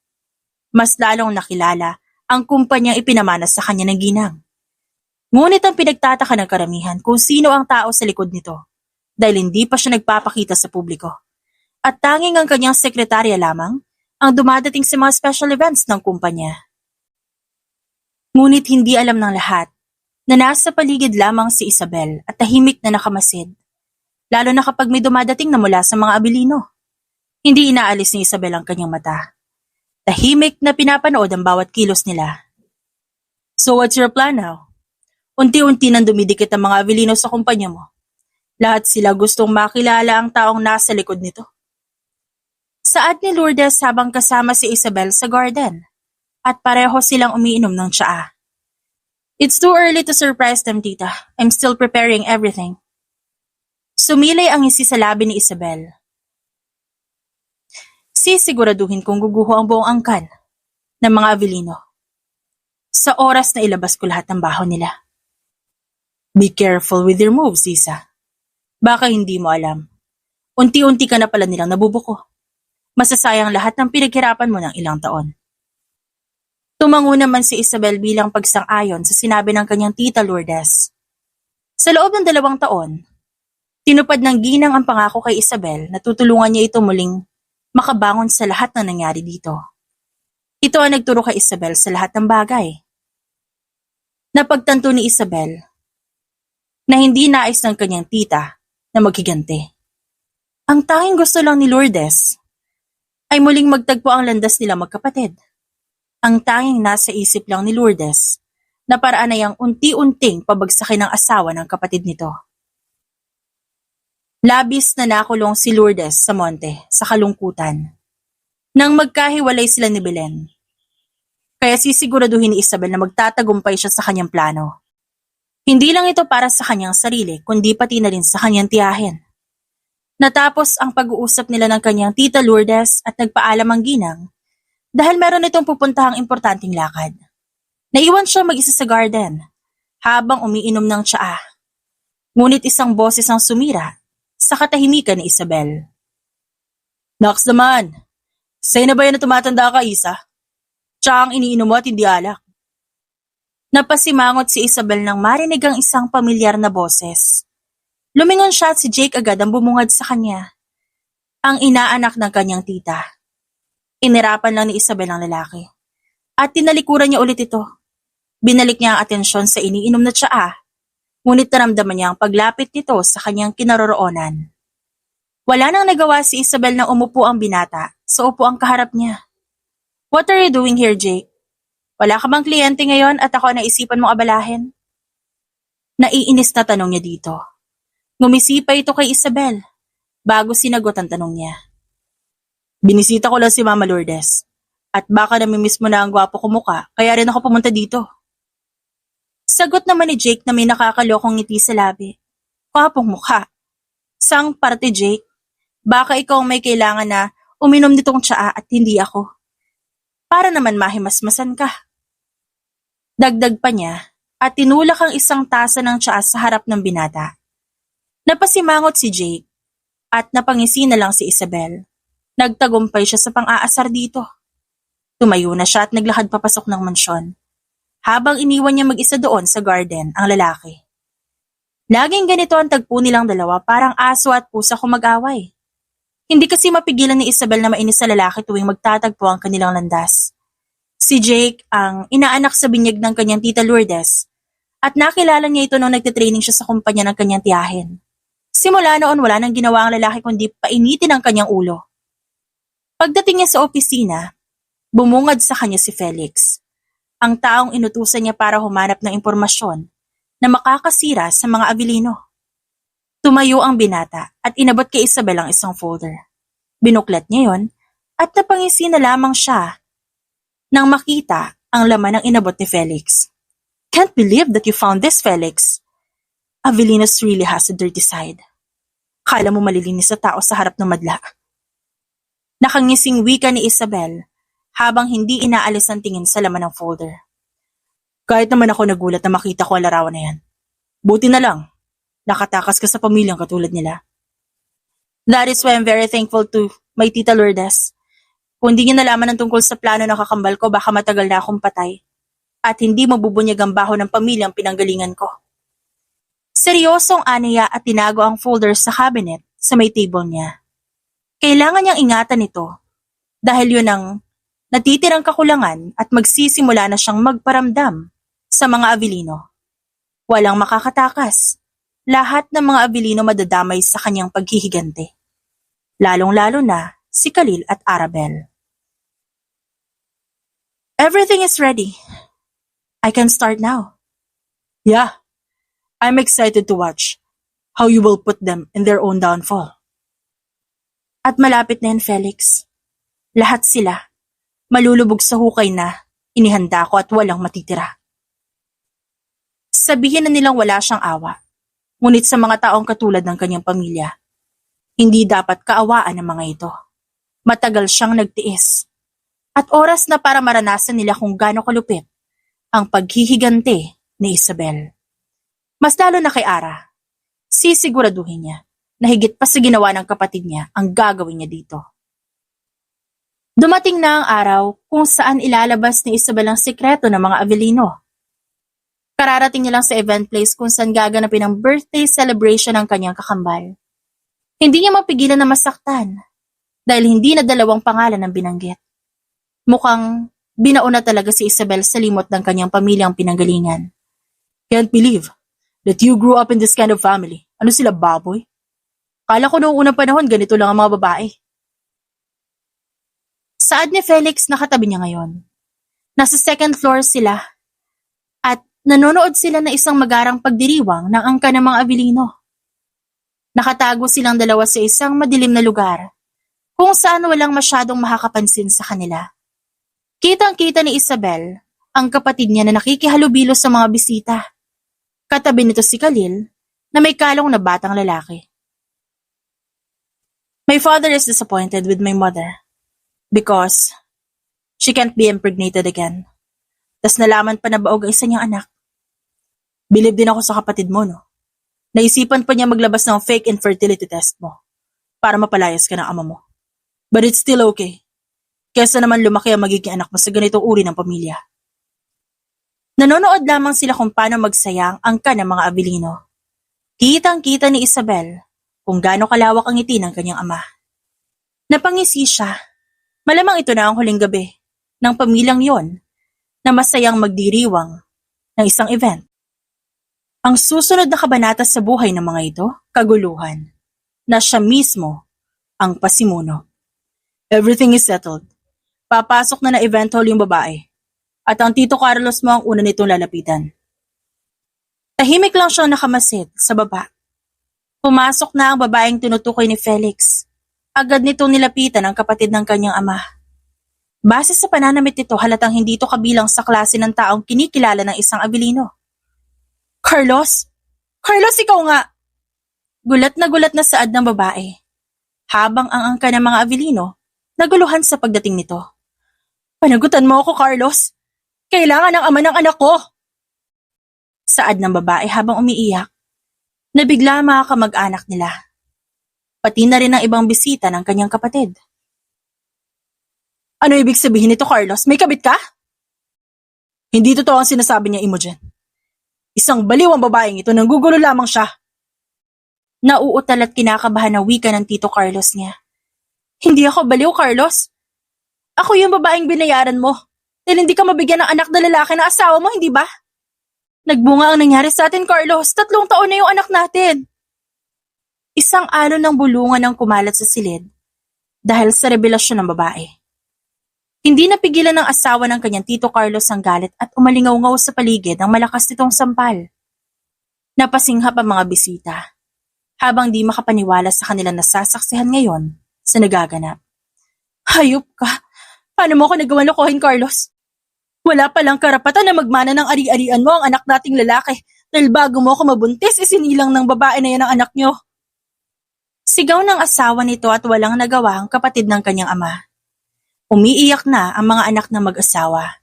Mas lalong nakilala ang kumpanyang ipinamana sa kanya ng ginang. Ngunit ang pinagtataka ng karamihan kung sino ang tao sa likod nito, dahil hindi pa siya nagpapakita sa publiko. At tanging ang kanyang sekretarya lamang ang dumadating sa mga special events ng kumpanya. Ngunit hindi alam ng lahat na nasa paligid lamang si Isabel at tahimik na nakamasid. Lalo na kapag may dumadating na mula sa mga Avellino. Hindi inaalis ni Isabel ang kanyang mata. Tahimik na pinapanood ang bawat kilos nila. So what's your plan now? Unti-unti nang dumidikit ang mga Avellino sa kumpanya mo. Lahat sila gustong makilala ang taong nasa likod nito. Saad ni Lourdes habang kasama si Isabel sa garden at pareho silang umiinom ng tsaa. It's too early to surprise them, tita. I'm still preparing everything. Sumilay ang ngisi sa labi ni Isabel. Sisiguraduhin kong guguho ang buong angkan ng mga Avellino. Sa oras na ilabas ko lahat ng baho nila. Be careful with your moves, Isa. Baka hindi mo alam. Unti-unti ka na pala nilang nabubuko. Masasayang lahat ng pinaghirapan mo ng ilang taon. Tumango naman si Isabel bilang pagsang-ayon sa sinabi ng kanyang tita Lourdes. Sa loob ng 2 taon, tinupad ng ginang ang pangako kay Isabel na tutulungan niya ito muling makabangon sa lahat ng nangyari dito. Ito ang nagturo kay Isabel sa lahat ng bagay. Napagtanto ni Isabel na hindi nais ng kanyang tita na maghigante. Ang tanging gusto lang ni Lourdes ay muling magtagpo ang landas nila magkapatid. Ang tanging nasa isip lang ni Lourdes na paraan ay ang unti-unting pabagsakin ng asawa ng kapatid nito. Labis na nakulong si Lourdes sa monte, sa kalungkutan, nang magkahiwalay sila ni Belen. Kaya sisiguraduhin ni Isabel na magtatagumpay siya sa kanyang plano. Hindi lang ito para sa kanyang sarili, kundi pati na rin sa kanyang tiyahin. Natapos ang pag-uusap nila ng kanyang tita Lourdes at nagpaalam ang ginang dahil meron itong pupuntahang importanteng lakad. Naiwan siya mag-isa sa garden habang umiinom ng tsaa. Ngunit isang boses ang sumira sa katahimikan ni Isabel. Naks naman, sa'yo na ba yan na tumatanda ka, Isa? Tsaa ang iniinom mo at hindi alak. Napasimangot si Isabel nang marinig ang isang pamilyar na boses. Lumingon siya at si Jake agad ang bumungad sa kanya. Ang inaanak ng kanyang tita. Inirapan lang ni Isabel ang lalaki. At tinalikuran niya ulit ito. Binalik niya ang atensyon sa iniinom na tsaa. Ngunit naramdaman niya ang paglapit nito sa kanyang kinaroroonan. Wala nang nagawa si Isabel na umupo ang binata sa upuang kaharap niya. What are you doing here, Jake? Wala ka bang kliyente ngayon at ako naisipan mong abalahin? Naiinis na tanong niya dito. Ngumisipa ito kay Isabel bago sinagot ang tanong niya. Binisita ko lang si Mama Lourdes at baka namimiss mo na ang gwapo ko mukha kaya rin ako pumunta dito. Sagot naman ni Jake na may nakakalokong ngiti sa labi. Gwapong mukha. Sang parte, Jake? Baka ikaw may kailangan na uminom nitong tsaa at hindi ako. Para naman mahimasmasan ka. Dagdag pa niya at tinulak ang isang tasa ng tsaa sa harap ng binata. Napasimangot si Jake at napangisi na lang si Isabel. Nagtagumpay siya sa pang-aasar dito. Tumayo na siya at naglakad papasok ng mansyon. Habang iniwan niya mag-isa doon sa garden ang lalaki. Laging ganito ang tagpo nilang dalawa, parang aso at pusa kung mag-away. Hindi kasi mapigilan ni Isabel na mainis sa lalaki tuwing magtatagpo ang kanilang landas. Si Jake ang inaanak sa binyag ng kanyang tita Lourdes at nakilala niya ito nung nagtitraining siya sa kumpanya ng kanyang tiyahin. Simula noon wala nang ginawa ang lalaki kundi painitin ang kanyang ulo. Pagdating niya sa opisina, bumungad sa kanya si Felix, ang taong inutusan niya para humanap ng impormasyon na makakasira sa mga Avellino. Tumayo ang binata at inabot kay Isabel ang isang folder. Binuklat niya yon at napangisi na lamang siya nang makita ang laman ng inabot ni Felix. Can't believe that you found this, Felix. Avelinos really has a dirty side. Kala mo malilinis sa tao sa harap ng madla. Nakangising wika ni Isabel habang hindi inaalis ang tingin sa laman ng folder. Kahit naman ako nagulat na makita ko ang larawan na yan. Buti na lang, nakatakas ka sa pamilyang katulad nila. That is why I'm very thankful to my tita Lourdes. Kung hindi niya nalaman ang tungkol sa plano ng kakambal ko, baka matagal na akong patay. At hindi mabubunyag ang baho ng pamilyang pinanggalingan ko. Seryosong aniya at tinago ang folder sa cabinet sa may table niya. Kailangan niyang ingatan ito dahil yun ang natitirang kakulangan at magsisimula na siyang magparamdam sa mga Avellino. Walang makakatakas. Lahat ng mga Avellino madadamay sa kanyang paghihigante. Lalong-lalo na si Khalil at Arabel. Everything is ready. I can start now. Yeah. I'm excited to watch how you will put them in their own downfall. At malapit na yan, Felix. Lahat sila, malulubog sa hukay na inihanda ko at walang matitira. Sabihin na nilang wala siyang awa, ngunit sa mga taong katulad ng kanyang pamilya, hindi dapat kaawaan ng mga ito. Matagal siyang nagtiis, at oras na para maranasan nila kung gaano kalupit ang paghihigante ni Isabel. Mas lalo na kay Ara, sisiguraduhin niya na higit pa sa ginawa ng kapatid niya ang gagawin niya dito. Dumating na ang araw kung saan ilalabas ni Isabel ang sikreto ng mga Avellino. Kararating niya lang sa event place kung saan gaganapin ang birthday celebration ng kanyang kakambal. Hindi niya mapigilan na masaktan dahil hindi na dalawang pangalan ang binanggit. Mukhang binauna talaga si Isabel sa limot ng kanyang pamilyang pinanggalingan. Can't believe that you grew up in this kind of family. Ano sila, baboy? Kala ko noong unang panahon ganito lang ang mga babae. Saad ni Felix nakatabi niya ngayon. Nasa second floor sila at nanonood sila na isang magarang pagdiriwang ng angka ng mga Avellino. Nakatago silang dalawa sa isang madilim na lugar kung saan walang masyadong makakapansin sa kanila. Kitang-kita ni Isabel ang kapatid niya na nakikihalubilo sa mga bisita. Katabi nito si Khalil na may kalong na batang lalaki. My father is disappointed with my mother because she can't be impregnated again. Tas nalaman pa na baog ang isa niyang anak. Bilib din ako sa kapatid mo, no? Naisipan pa niya maglabas ng fake infertility test mo para mapalayas ka ng ama mo. But it's still okay. Kesa naman lumaki ang magiging anak mo sa ganitong uri ng pamilya. Nanonood lamang sila kung paano magsayang ang angka ng mga Avellino. Kitang-kita ni Isabel kung gaano kalawak ang ngiti ng kanyang ama. Napangisi siya. Malamang ito na ang huling gabi ng pamilyang yon na masayang magdiriwang ng isang event. Ang susunod na kabanata sa buhay ng mga ito, kaguluhan, na siya mismo ang pasimuno. Everything is settled. Papasok na event hall yung babae at ang Tito Carlos mo ang una nitong lalapitan. Tahimik lang siyang nakamasid sa baba. Pumasok na ang babaeng tinutukoy ni Felix. Agad nitong nilapitan ang kapatid ng kanyang ama. Base sa pananamit nito, halatang hindi ito kabilang sa klase ng taong kinikilala ng isang Avellino. Carlos? Carlos, ikaw nga! Gulat na saad ng babae. Habang ang angka ng mga Avellino, naguluhan sa pagdating nito. Panagutan mo ako, Carlos! Kailangan ng ama ng anak ko! Saad ng babae habang umiiyak. Nabigla ang mga kamag-anak nila. Pati na rin ang ibang bisita ng kanyang kapatid. Ano ibig sabihin nito, Carlos? May kabit ka? Hindi totoo ang sinasabi niya, Imogen. Isang baliw ang babaeng ito, nanggugulo lamang siya. Nauutal at kinakabahan na wika ng Tito Carlos niya. Hindi ako baliw, Carlos. Ako yung babaeng binayaran mo. Dahil hindi ka mabigyan ng anak na lalaki na asawa mo, hindi ba? Nagbunga ang nangyari sa atin, Carlos. 3 taon na yung anak natin. Isang alon ng bulungan ang kumalat sa silid dahil sa revelasyon ng babae. Hindi napigilan ng asawa ng kanyang Tito Carlos ang galit at umalingaw-ngaw sa paligid ang malakas nitong sampal. Napasinghap ang mga bisita habang di makapaniwala sa kanilang nasasaksihan ngayon sa nagaganap. Hayop ka! Paano mo ako nagawang lokohin, Carlos? Wala palang karapatan na magmana ng ari-arian mo ang anak nating lalaki dahil bago mo ako mabuntis, isinilang ng babae na yan ang anak nyo. Sigaw ng asawa nito at walang nagawa ang kapatid ng kanyang ama. Umiiyak na ang mga anak ng mag-asawa.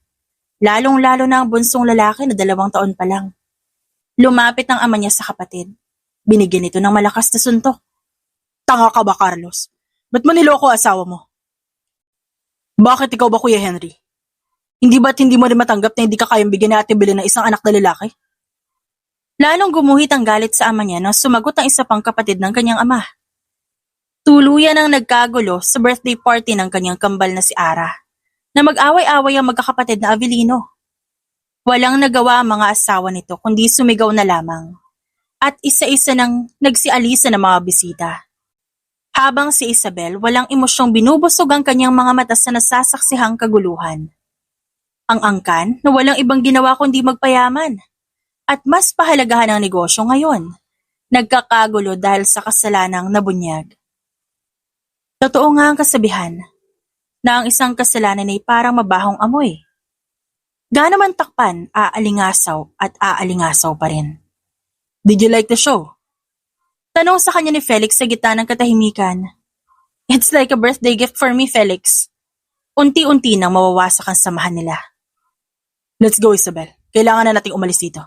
Lalong-lalo na ang bunsong lalaki na 2 taon pa lang. Lumapit ang ama niya sa kapatid. Binigyan ito ng malakas na suntok. Tanga ka ba, Carlos? Ba't mo niloko asawa mo? Bakit ikaw ba, Kuya Henry? Ba't hindi mo rin matanggap na hindi ka kayang bigyan ni Ate Belen ng isang anak na lalaki? Lalong gumuhit ang galit sa ama niya nang sumagot ang isa pang kapatid ng kanyang ama. Tuluyan ang nagkagulo sa birthday party ng kanyang kambal na si Ara, na mag-away-away ang magkakapatid na Avellino. Walang nagawa ang mga asawa nito kundi sumigaw na lamang, at isa-isa nang nagsialisa ng mga bisita. Habang si Isabel walang emosyong binubusog ang kanyang mga mata sa nasasaksihang kaguluhan. Ang angkan na walang ibang ginawa kundi magpayaman, at mas pahalagahan ang negosyo ngayon. Nagkakagulo dahil sa kasalanang nabunyag. Totoo nga ang kasabihan na ang isang kasalanan ay parang mabahong amoy. Gaano man takpan, aalingasaw at aalingasaw pa rin. Did you like the show? Tanong sa kanya ni Felix sa gitna ng katahimikan. It's like a birthday gift for me, Felix. Unti-unti nang mawawasak ang samahan nila. Let's go, Isabel. Kailangan na nating umalis dito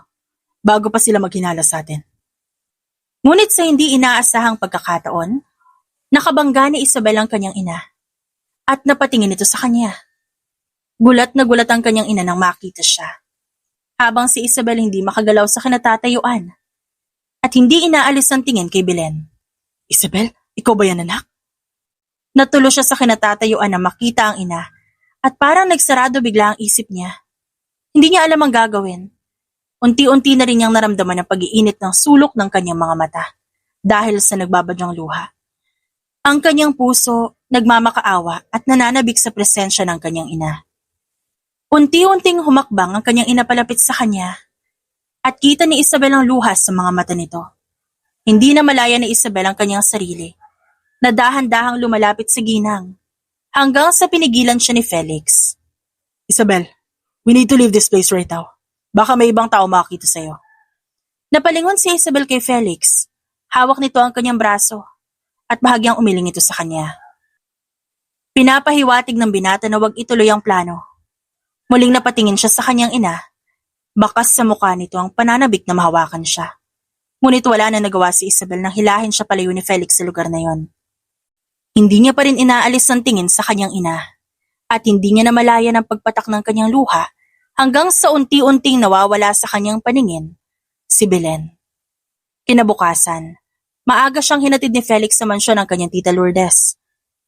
bago pa sila maghinala sa atin. Ngunit sa hindi inaasahang pagkakataon, nakabangga ni Isabel ang kanyang ina at napatingin ito sa kanya. Gulat na gulat ang kanyang ina nang makita siya, habang si Isabel hindi makagalaw sa kinatatayuan at hindi inaalis ang tingin kay Belen. Isabel, ikaw ba yan anak? Natulo siya sa kinatatayuan na makita ang ina at parang nagsarado bigla ang isip niya. Hindi niya alam ang gagawin. Unti-unti na rin niyang naramdaman ang pag-iinit ng sulok ng kanyang mga mata dahil sa nagbabadyang luha. Ang kanyang puso nagmamakaawa at nananabik sa presensya ng kanyang ina. Unti-unting humakbang ang kanyang ina palapit sa kanya at kita ni Isabel ang luha sa mga mata nito. Hindi na malaya ni Isabel ang kanyang sarili na dahan-dahang lumalapit sa ginang hanggang sa pinigilan siya ni Felix. Isabel, we need to leave this place right now. Baka may ibang tao makakita sa'yo. Napalingon si Isabel kay Felix. Hawak nito ang kanyang braso at bahagyang umiling ito sa kanya. Pinapahiwatig ng binata na wag ituloy ang plano. Muling napatingin siya sa kanyang ina. Bakas sa mukha nito ang pananabik na mahawakan siya. Ngunit wala na nagawa si Isabel nang hilahin siya palayo ni Felix sa lugar na yon. Hindi niya pa rin inaalis ang tingin sa kanyang ina at hindi niya namalaya ng pagpatak ng kanyang luha hanggang sa unti-unting nawawala sa kanyang paningin si Belen. Kinabukasan, maaga siyang hinatid ni Felix sa mansyon ng kanyang tita Lourdes.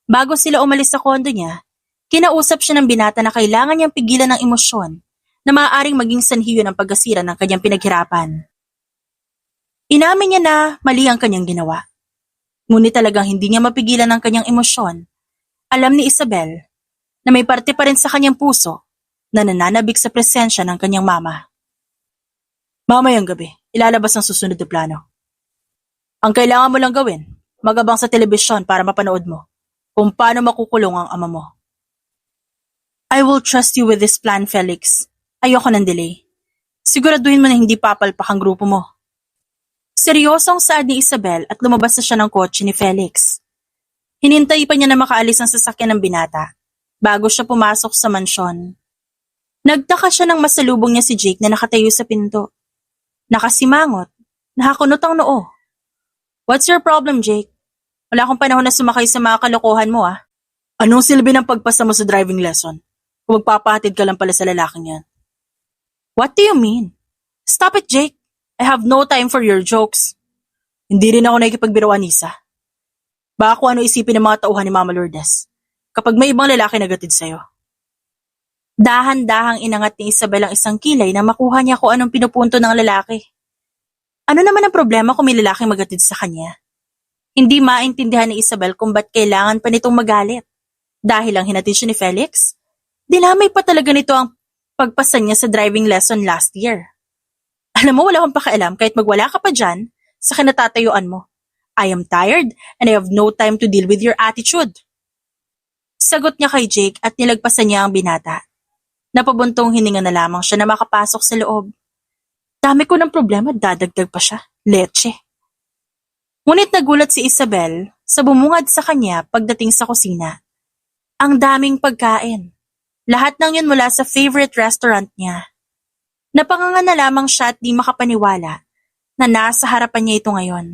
Bago sila umalis sa kondo niya, kinausap siya ng binata na kailangan niyang pigilan ng emosyon na maaaring maging sanhiyo ng pagkasira ng kanyang pinaghirapan. Inamin niya na mali ang kanyang ginawa. Ngunit talagang hindi niya mapigilan ang kanyang emosyon. Alam ni Isabel na may parte pa rin sa kanyang puso na nananabik sa presensya ng kanyang mama. Mamayang gabi, ilalabas ang susunod na plano. Ang kailangan mo lang gawin, magabang sa telebisyon para mapanood mo kung paano makukulong ang ama mo. I will trust you with this plan, Felix. Ayoko ng delay. Siguraduhin mo na hindi papalpak ang grupo mo. Seryosong saad ni Isabel at lumabas na siya ng kotse ni Felix. Hinintay pa niya na makaalis ang sasakyan ng binata bago siya pumasok sa mansyon. Nagtaka siya nang masalubong niya si Jake na nakatayo sa pinto. Nakasimangot, nakakunot ang noo. What's your problem, Jake? Wala akong panahon na sumakay sa mga kalokohan mo ah. Anong silbi ng pagpasa mo sa driving lesson kung magpapahatid ka lang pala sa lalaking yan? What do you mean? Stop it, Jake. I have no time for your jokes. Hindi rin ako nakikipagbiruan, Nisa. Baka kung ano isipin ng mga tauhan ni Mama Lourdes kapag may ibang lalaki nagatid sa'yo. Dahan-dahang inangat ni Isabel ang isang kilay na makuha niya kung anong pinupunto ng lalaki. Ano naman ang problema kung may lalaking magatid sa kanya? Hindi maintindihan ni Isabel kung ba't kailangan pa nitong magalit. Dahil ang hinatid siya ni Felix, dinamay pa talaga nito ang pagpasa niya sa driving lesson last year. Alam mo, wala akong pakialam kahit magwala ka pa dyan sa kinatatayuan mo. I am tired and I have no time to deal with your attitude. Sagot niya kay Jake at nilagpasan niya ang binata. Napabuntong hininga na lamang siya na makapasok sa loob. Dami ko ng problema, dadagdag pa siya. Leche. Ngunit nagulat si Isabel sa bumungad sa kanya pagdating sa kusina. Ang daming pagkain. Lahat ng yun mula sa favorite restaurant niya. Napanganga na lamang siya at di makapaniwala na nasa harapan niya ito ngayon.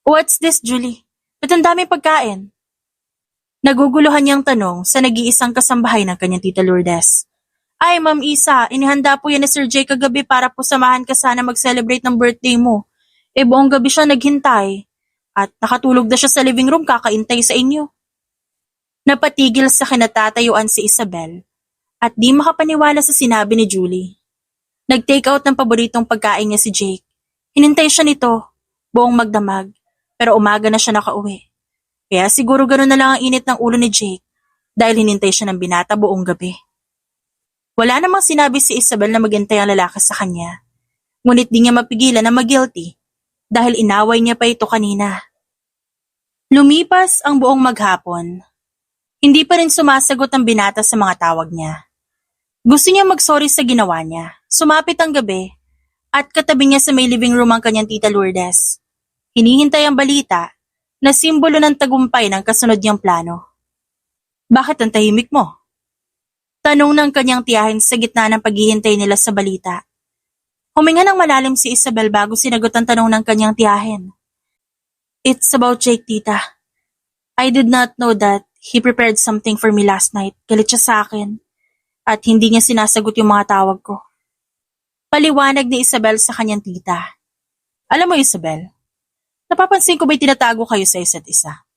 What's this, Julie? Ba't ang daming pagkain? Naguguluhan niyang tanong sa nag-iisang kasambahay ng kanyang tita Lourdes. Ay, Ma'am Isa, inihanda po yan ni Sir Jay kagabi para po samahan ka sana mag-celebrate ng birthday mo. Buong gabi siya naghintay. At nakatulog na siya sa living room kakaintay sa inyo. Napatigil sa kinatatayuan si Isabel at di makapaniwala sa sinabi ni Julie. Nag-take out ng paboritong pagkain niya si Jake. Hinintay siya nito, buong magdamag, pero umaga na siya nakauwi. Kaya siguro gano'n na lang ang init ng ulo ni Jake dahil hinintay siya ng binata buong gabi. Wala namang sinabi si Isabel na maghintay ang lalaki sa kanya. Ngunit di niya mapigilan na mag-guilty dahil inaway niya pa ito kanina. Lumipas ang buong maghapon. Hindi pa rin sumasagot ang binata sa mga tawag niya. Gusto niya mag-sorry sa ginawa niya. Sumapit ang gabi at katabi niya sa may living room ang kanyang tita Lourdes. Hinihintay ang balita na simbolo ng tagumpay ng kasunod niyang plano. Bakit ang tahimik mo? Tanong ng kanyang tiyahin sa gitna ng paghihintay nila sa balita. Huminga ng malalim si Isabel bago sinagot ang tanong ng kanyang tiyahin. It's about Jake, tita. I did not know that he prepared something for me last night. Galit siya sa akin. At hindi niya sinasagot yung mga tawag ko. Paliwanag ni Isabel sa kanyang tita. Alam mo, Isabel, napapansin ko ba'y tinatago kayo sa isa't isa?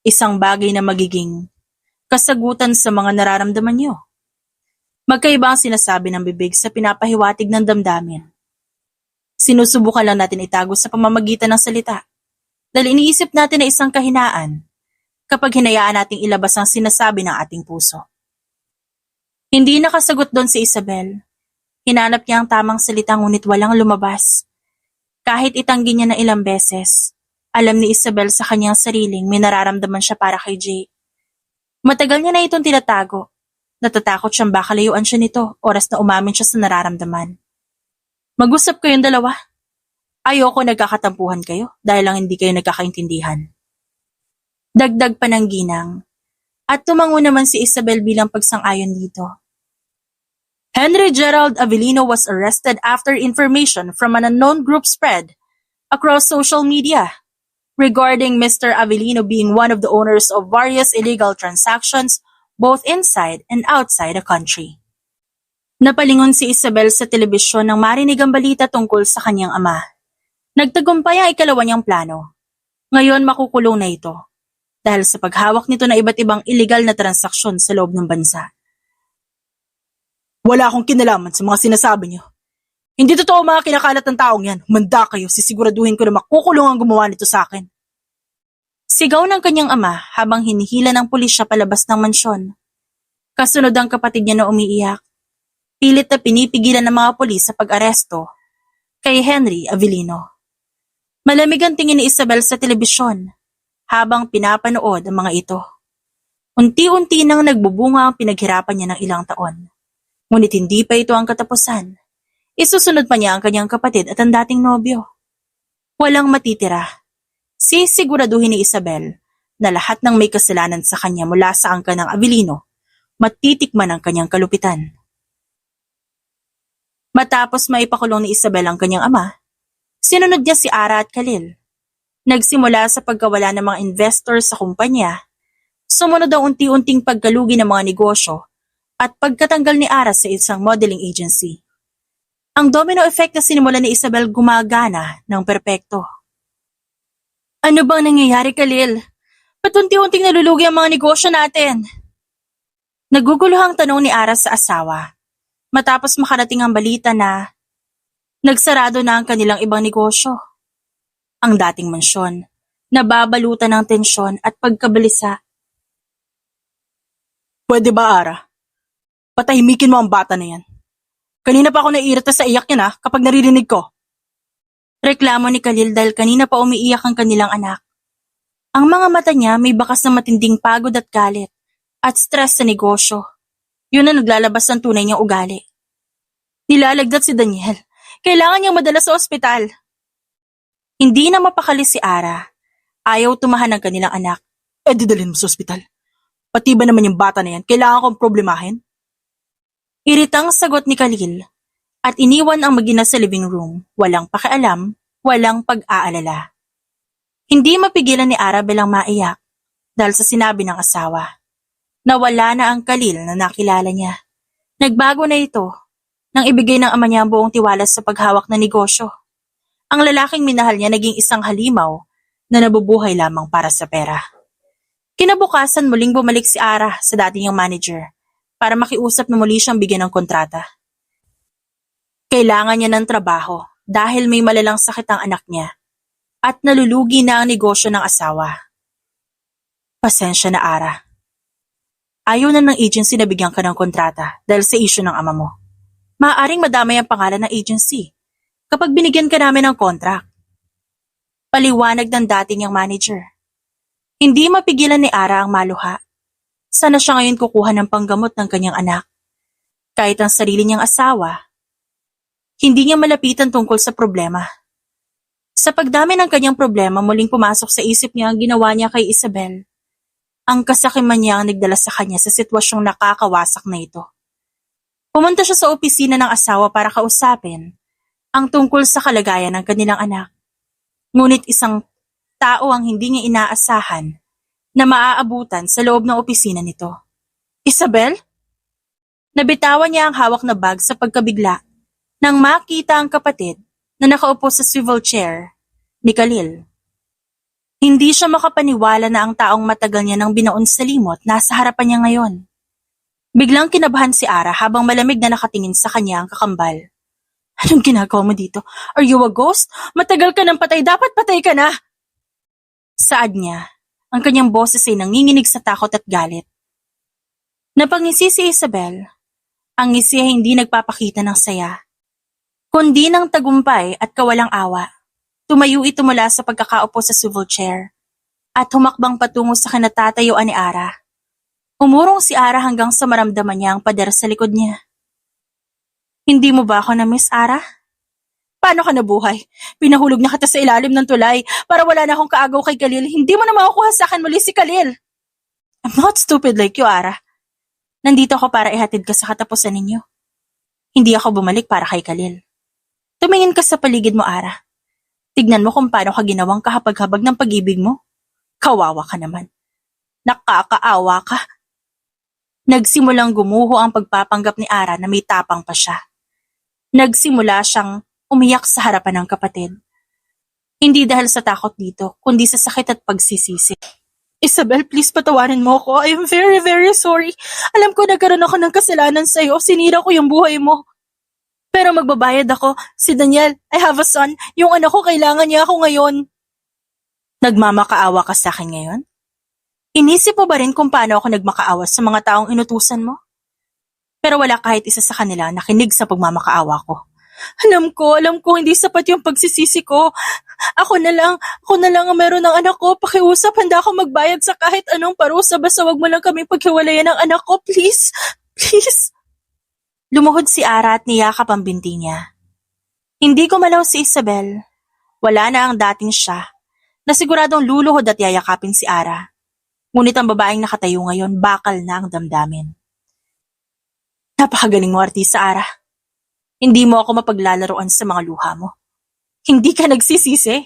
Isang bagay na magiging kasagutan sa mga nararamdaman niyo. Magkaiba ang sinasabi ng bibig sa pinapahiwatig ng damdamin. Sinusubukan lang natin itago sa pamamagitan ng salita. Dahil iniisip natin na isang kahinaan kapag hinayaan nating ilabas ang sinasabi ng ating puso. Hindi nakasagot doon si Isabel. Hinanap niya ang tamang salita ngunit walang lumabas. Kahit itanggi niya na ilang beses, alam ni Isabel sa kanyang sariling may nararamdaman siya para kay Jake. Matagal niya na itong tinatago. Natatakot siyang baka layuan siya nito oras na umamin siya sa nararamdaman. Mag-usap kayong dalawa. Ayoko nagkakatampuhan kayo dahil lang hindi kayo nagkakaintindihan. Dagdag pa ng ginang. At tumango naman si Isabel bilang pagsang-ayon dito. Henry Gerald Avellino was arrested after information from an unknown group spread across social media regarding Mr. Avellino being one of the owners of various illegal transactions both inside and outside the country. Napalingon si Isabel sa telebisyon nang marinig ang balita tungkol sa kanyang ama. Nagtagumpay ang ikalawa niyang plano. Ngayon makukulong na ito dahil sa paghawak nito na iba't ibang illegal na transaksyon sa loob ng bansa. Wala akong kinalaman sa mga sinasabi niyo. Hindi totoo mga kinakalat ng taong yan. Humanda kayo, sisiguraduhin ko na makukulong ang gumawa nito sa akin. Sigaw ng kanyang ama habang hinihila ng pulisya palabas ng mansyon. Kasunod ang kapatid niya na umiiyak. Pilit na pinipigilan ng mga pulis sa pag-aresto kay Henry Avellino. Malamig ang tingin ni Isabel sa telebisyon habang pinapanood ang mga ito. Unti-unti nang nagbubunga ang pinaghirapan niya ng ilang taon. Ngunit hindi pa ito ang katapusan. Isusunod pa niya ang kanyang kapatid at ang dating nobyo. Walang matitira. Sisiguraduhin ni Isabel na lahat ng may kasalanan sa kanya mula sa angkan ng Avellino, matitikman ang kanyang kalupitan. Matapos maipakulong ni Isabel ang kanyang ama, sinunod niya si Ara at Khalil. Nagsimula sa pagkawala ng mga investors sa kumpanya, sumunod ang unti-unting pagkalugi ng mga negosyo at pagkatanggal ni Ara sa isang modeling agency. Ang domino effect na sinimulan ni Isabel gumagana ng perpekto. Ano bang nangyayari, Khalil? Ba't unti-unting nalulugi ang mga negosyo natin? Naguguluhang tanong ni Ara sa asawa matapos makarating ang balita na nagsarado na ang kanilang ibang negosyo. Ang dating mansyon, nababalutan ng tensyon at pagkabalisa. Pwede ba, Ara? Patahimikin mo ang bata na yan. Kanina pa ako naiirita sa iyak niya kapag naririnig ko. Reklamo ni Khalil dahil kanina pa umiiyak ang kanilang anak. Ang mga mata niya may bakas na matinding pagod at galit at stress sa negosyo. Yun ang naglalabas ng tunay niyang ugali. Nilalagdat si Daniel. Kailangan niyang madala sa ospital. Hindi na mapakali si Ara. Ayaw tumahan ng kanilang anak. Didalhin mo sa ospital. Pati ba naman yung bata na yan? Kailangan kong problemahin? Iritang sagot ni Khalil at iniwan ang mag-ina sa living room. Walang pakialam, walang pag-aalala. Hindi mapigilan ni Ara bilang maiyak dahil sa sinabi ng asawa. Nawala na ang Khalil na nakilala niya. Nagbago na ito nang ibigay ng ama niya ang buong tiwala sa paghawak ng negosyo. Ang lalaking minahal niya naging isang halimaw na nabubuhay lamang para sa pera. Kinabukasan muling bumalik si Ara sa dati niyang manager para makiusap na muli siyang bigyan ng kontrata. Kailangan niya ng trabaho dahil may malalang sakit ang anak niya at nalulugi na ang negosyo ng asawa. Pasensya na, Ara. Ayaw na ng agency na bigyan ka ng kontrata dahil sa issue ng ama mo. Maaaring madamay ang pangalan ng agency kapag binigyan ka namin ng contract. Paliwanag ng dati niyang manager. Hindi mapigilan ni Ara ang maluha. Sana siya ngayon kukuha ng panggamot ng kanyang anak. Kahit ang sarili niyang asawa, hindi niya malapitan tungkol sa problema. Sa pagdami ng kanyang problema, muling pumasok sa isip niya ang ginawa niya kay Isabel. Ang kasakiman niya ang nagdala sa kanya sa sitwasyong nakakawasak na ito. Pumunta siya sa opisina ng asawa para kausapin ang tungkol sa kalagayan ng kanilang anak. Ngunit isang tao ang hindi niya inaasahan na maaabutan sa loob ng opisina nito. Isabel? Nabitawan niya ang hawak na bag sa pagkabigla nang makita ang kapatid na nakaupo sa swivel chair ni Khalil. Hindi siya makapaniwala na ang taong matagal niya nang binaon sa limot nasa harapan niya ngayon. Biglang kinabahan si Ara habang malamig na nakatingin sa kanya ang kakambal. Anong ginagawa mo dito? Are you a ghost? Matagal ka nang patay, dapat patay ka na! Saad niya, ang kanyang boses ay nanginginig sa takot at galit. Napangisi si Isabel. Ang ngisi ay hindi nagpapakita ng saya, kundi ng tagumpay at kawalang awa. Tumayo ito mula sa pagkakaupo sa swivel chair at humakbang patungo sa kinatatayuan ni Ara. Umurong si Ara hanggang sa maramdaman niya ang pader sa likod niya. Hindi mo ba ako na-miss, Ara? Paano ka nabuhay? Pinahulog na kita sa ilalim ng tulay para wala na akong kaagaw kay Khalil. Hindi mo na makukuha sa akin muli si Khalil. I'm not stupid like you, Ara. Nandito ako para ihatid ka sa katapusan ninyo. Hindi ako bumalik para kay Khalil. Tumingin ka sa paligid mo, Ara. Tignan mo kung paano ka ginawang kahapag-habag ng pag-ibig mo. Kawawa ka naman. Nakakaawa ka. Nagsimulang gumuho ang pagpapanggap ni Ara na may tapang pa siya. Nagsimula siyang umiyak sa harapan ng kapatid. Hindi dahil sa takot dito, kundi sa sakit at pagsisisi. Isabel, please patawarin mo ako. I am very, very sorry. Alam ko nagkaroon ako ng kasalanan sa'yo. Sinira ko yung buhay mo. Pero magbabayad ako. Si Daniel, I have a son. Yung anak ko, kailangan niya ako ngayon. Nagmamakaawa ka sa akin ngayon? Inisip mo ba rin kung paano ako nagmakaawa sa mga taong inutusan mo? Pero wala kahit isa sa kanila nakinig sa pagmamakaawa ko. Alam ko, hindi sapat yung pagsisisi ko. Ako na lang ang meron ng anak ko. Pakiusap, handa ako magbayad sa kahit anong parusa. Basta wag mo lang kami paghiwalayan ng anak ko, please. Please. Lumuhod si Ara at niyakap ang binti niya. Hindi gumalaw si Isabel. Wala na ang dating siya, na siguradong luluhod at yayakapin si Ara. Ngunit ang babaeng nakatayo ngayon, bakal na ang damdamin. Napakagaling mo, artista, Ara. Hindi mo ako mapaglalaroan sa mga luha mo. Hindi ka nagsisisi.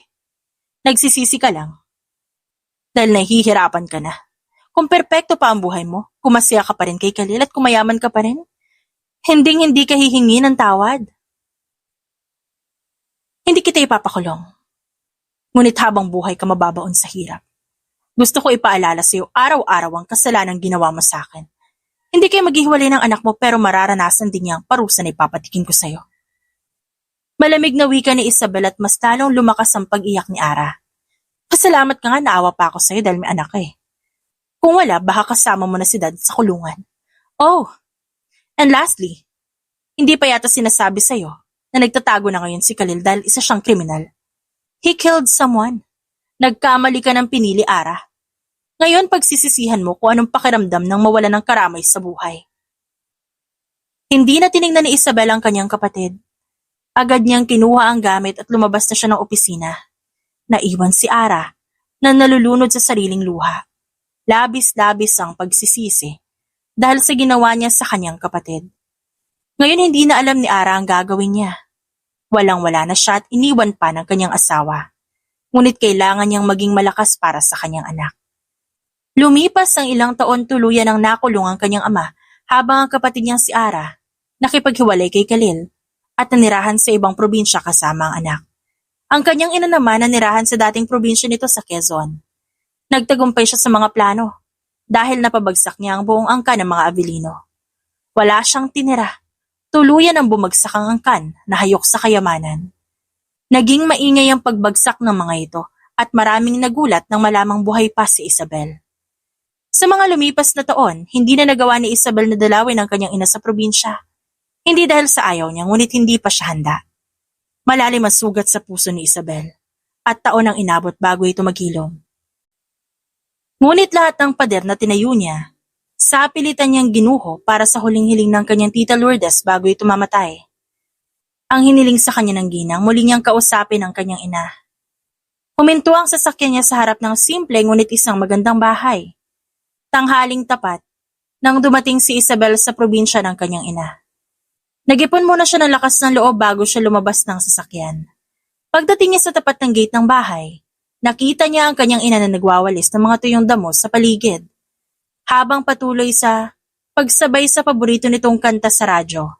Nagsisisi ka lang. Dahil nahihirapan ka na. Kung perpekto pa ang buhay mo, kung masaya ka pa rin kay Khalil at kumayaman ka pa rin, hindi ka hihingi ng tawad. Hindi kita ipapakulong. Ngunit habang buhay ka mababaon sa hirap. Gusto ko ipaalala sa iyo araw-araw ang kasalanang ginawa mo sa akin. Hindi kayo maghihiwalay ng anak mo pero mararanasan din niya ang parusa na ipapatikin ko sa iyo. Malamig na wika ni Isabel at mas talong lumakas ang pag-iyak ni Ara. Pasalamat ka nga, naawa pa ako sa iyo dahil may anak ka eh. Kung wala, baka kasama mo na si Dad sa kulungan. Oh, and lastly, hindi pa yata sinasabi sa iyo na nagtatago na ngayon si Khalil dahil isa siyang kriminal. He killed someone. Nagkamali ka ng pinili, Ara. Ngayon pagsisisihan mo kung anong pakiramdam ng mawala ng karamay sa buhay. Hindi na tiningnan ni Isabel ang kanyang kapatid. Agad niyang kinuha ang gamit at lumabas na siya ng opisina. Naiwan si Ara na nalulunod sa sariling luha. Labis-labis ang pagsisisi dahil sa ginawa niya sa kanyang kapatid. Ngayon hindi na alam ni Ara ang gagawin niya. Walang-wala na siya at iniwan pa ng kanyang asawa. Ngunit kailangan niyang maging malakas para sa kanyang anak. Lumipas ang ilang taon, tuluyan ang nakulong ang kanyang ama habang ang kapatid niyang si Ara nakipaghiwalay kay Khalil at nanirahan sa ibang probinsya kasama ang anak. Ang kanyang ina naman nanirahan sa dating probinsya nito sa Quezon. Nagtagumpay siya sa mga plano dahil napabagsak niya ang buong angkan ng mga Avellino. Wala siyang tinira. Tuluyan ang bumagsak ang angkan na hayok sa kayamanan. Naging maingay ang pagbagsak ng mga ito at maraming nagulat nang malamang buhay pa si Isabel. Sa mga lumipas na taon, hindi na nagawa ni Isabel na dalawin ang kanyang ina sa probinsya. Hindi dahil sa ayaw niya, ngunit hindi pa siya handa. Malalim ang sugat sa puso ni Isabel at taon ang inabot bago ito maghilom. Ngunit lahat ng pader na tinayo niya, sa pilitan niyang ginuho para sa huling hiling ng kanyang tita Lourdes bago ito mamatay. Ang hiniling sa kanya ng ginang, muli niyang kausapin ang kanyang ina. Huminto ang sasakyan niya sa harap ng simple ngunit isang magandang bahay. Tanghaling tapat nang dumating si Isabel sa probinsya ng kanyang ina. Nag-ipon muna siya ng lakas ng loob bago siya lumabas ng sasakyan. Pagdating niya sa tapat ng gate ng bahay, nakita niya ang kanyang ina na nagwawalis ng mga tuyong damo sa paligid, habang patuloy sa pagsabay sa paborito nitong kanta sa radyo.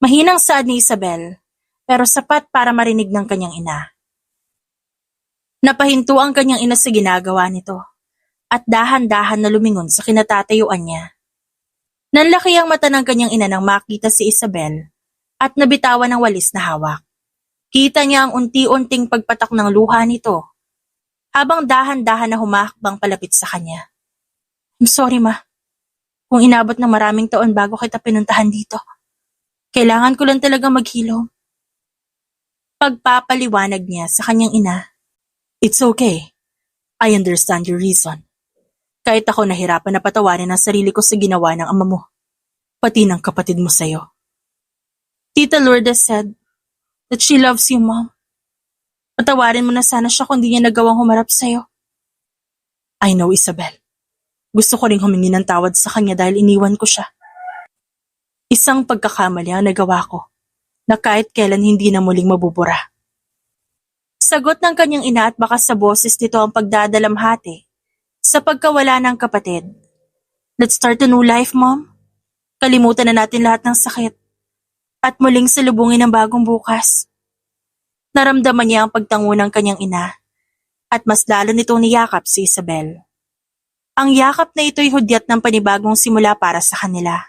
Mahinang saad ni Isabel, pero sapat para marinig ng kanyang ina. Napahinto ang kanyang ina sa ginagawa nito, at dahan-dahan na lumingon sa kinatatayuan niya. Nanlaki ang mata ng kanyang ina nang makita si Isabel at nabitawan ng walis na hawak. Kita niya ang unti-unting pagpatak ng luha nito habang dahan-dahan na humakbang palapit sa kanya. I'm sorry, Ma. Kung inabot ng maraming taon bago kita pinuntahan dito. Kailangan ko lang talaga maghilom. Pagpapaliwanag niya sa kanyang ina. It's okay. I understand your reason. Kahit ako nahirapan na patawarin ang sarili ko sa ginawa ng ama mo, pati ng kapatid mo sa'yo. Tita Lourdes said that she loves you, Mom. Patawarin mo na sana siya kung di niya nagawang humarap sa'yo. I know, Isabel. Gusto ko ring humingi ng tawad sa kanya dahil iniwan ko siya. Isang pagkakamali ang nagawa ko na kahit kailan hindi na muling mabubura. Sagot ng kanyang ina at bakas sa boses nito ang pagdadalamhati sa pagkawala ng kapatid. Let's start a new life, Mom. Kalimutan na natin lahat ng sakit at muling salubungin ang bagong bukas. Naramdaman niya ang pagtango ng kanyang ina at mas lalo nitong niyakap si Isabel. Ang yakap na ito'y hudyat ng panibagong simula para sa kanila.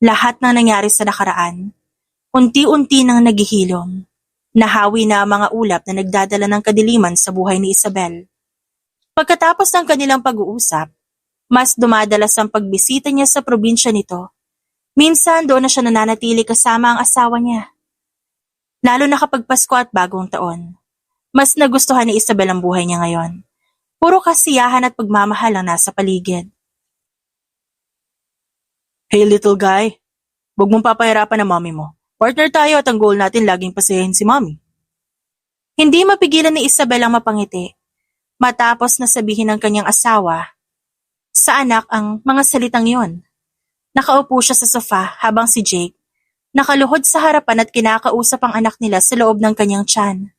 Lahat ng nangyari sa nakaraan, unti-unti nang naghihilom. Nahawi na ang mga ulap na nagdadala ng kadiliman sa buhay ni Isabel. Pagkatapos ng kanilang pag-uusap, mas dumadalas ang pagbisita niya sa probinsya nito. Minsan doon na siya nananatili kasama ang asawa niya. Lalo na kapag Pasko at Bagong Taon. Mas nagustuhan ni Isabel ang buhay niya ngayon. Puro kasiyahan at pagmamahal ang nasa paligid. Hey little guy, huwag mong papahirapan ang mommy mo. Partner tayo at ang goal natin laging pasayahin si mommy. Hindi mapigilan ni Isabel ang mapangiti. Matapos na sabihin ng kanyang asawa sa anak ang mga salitang yon. Nakaupo siya sa sofa habang si Jake nakaluhod sa harapan at kinakausap ang anak nila sa loob ng kanyang tiyan.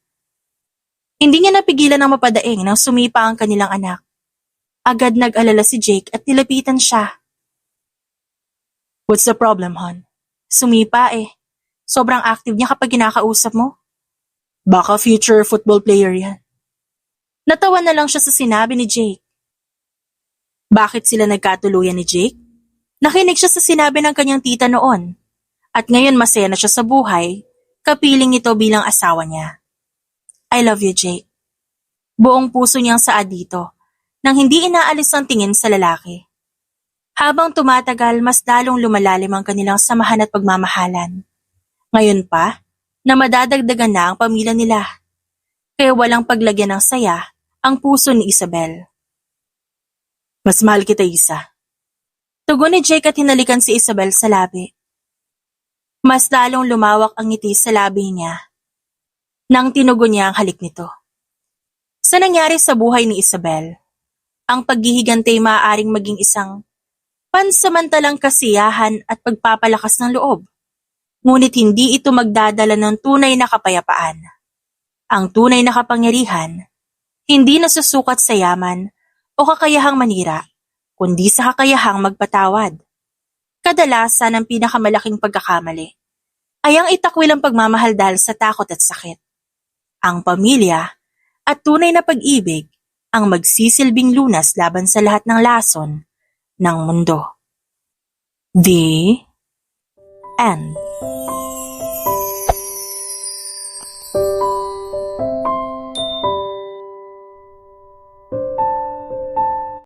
Hindi niya napigilan ang mapadaing nang sumipa ang kanilang anak. Agad nag-alala si Jake at nilapitan siya. What's the problem, hon? Sumipa eh. Sobrang active niya kapag kinakausap mo. Baka future football player yan. Natawa na lang siya sa sinabi ni Jake. Bakit sila nagkatuluyan ni Jake? Nakinig siya sa sinabi ng kanyang tita noon. At ngayon masaya na siya sa buhay, kapiling ito bilang asawa niya. I love you, Jake. Buong puso niyang saad dito, nang hindi inaalis ang tingin sa lalaki. Habang tumatagal, mas lalong lumalalim ang kanilang samahan at pagmamahalan. Ngayon pa, na madadagdagan na ang pamilya nila. Kaya walang paglagyan ng saya ang puso ni Isabel. Mas mahal kita, Isa. Tugon ni Jake at hinalikan si Isabel sa labi. Mas lalong lumawak ang ngiti sa labi niya nang tinugon niya ang halik nito. Sa nangyari sa buhay ni Isabel, ang paghihigante ay maaaring maging isang pansamantalang kasiyahan at pagpapalakas ng loob. Ngunit hindi ito magdadala ng tunay na kapayapaan. Ang tunay na kapangyarihan, hindi nasusukat sa yaman o kakayahang manira, kundi sa kakayahang magpatawad. Kadalasan ang pinakamalaking pagkakamali ay ang itakwil ang pagmamahal dahil sa takot at sakit. Ang pamilya at tunay na pag-ibig ang magsisilbing lunas laban sa lahat ng lason ng mundo. The end.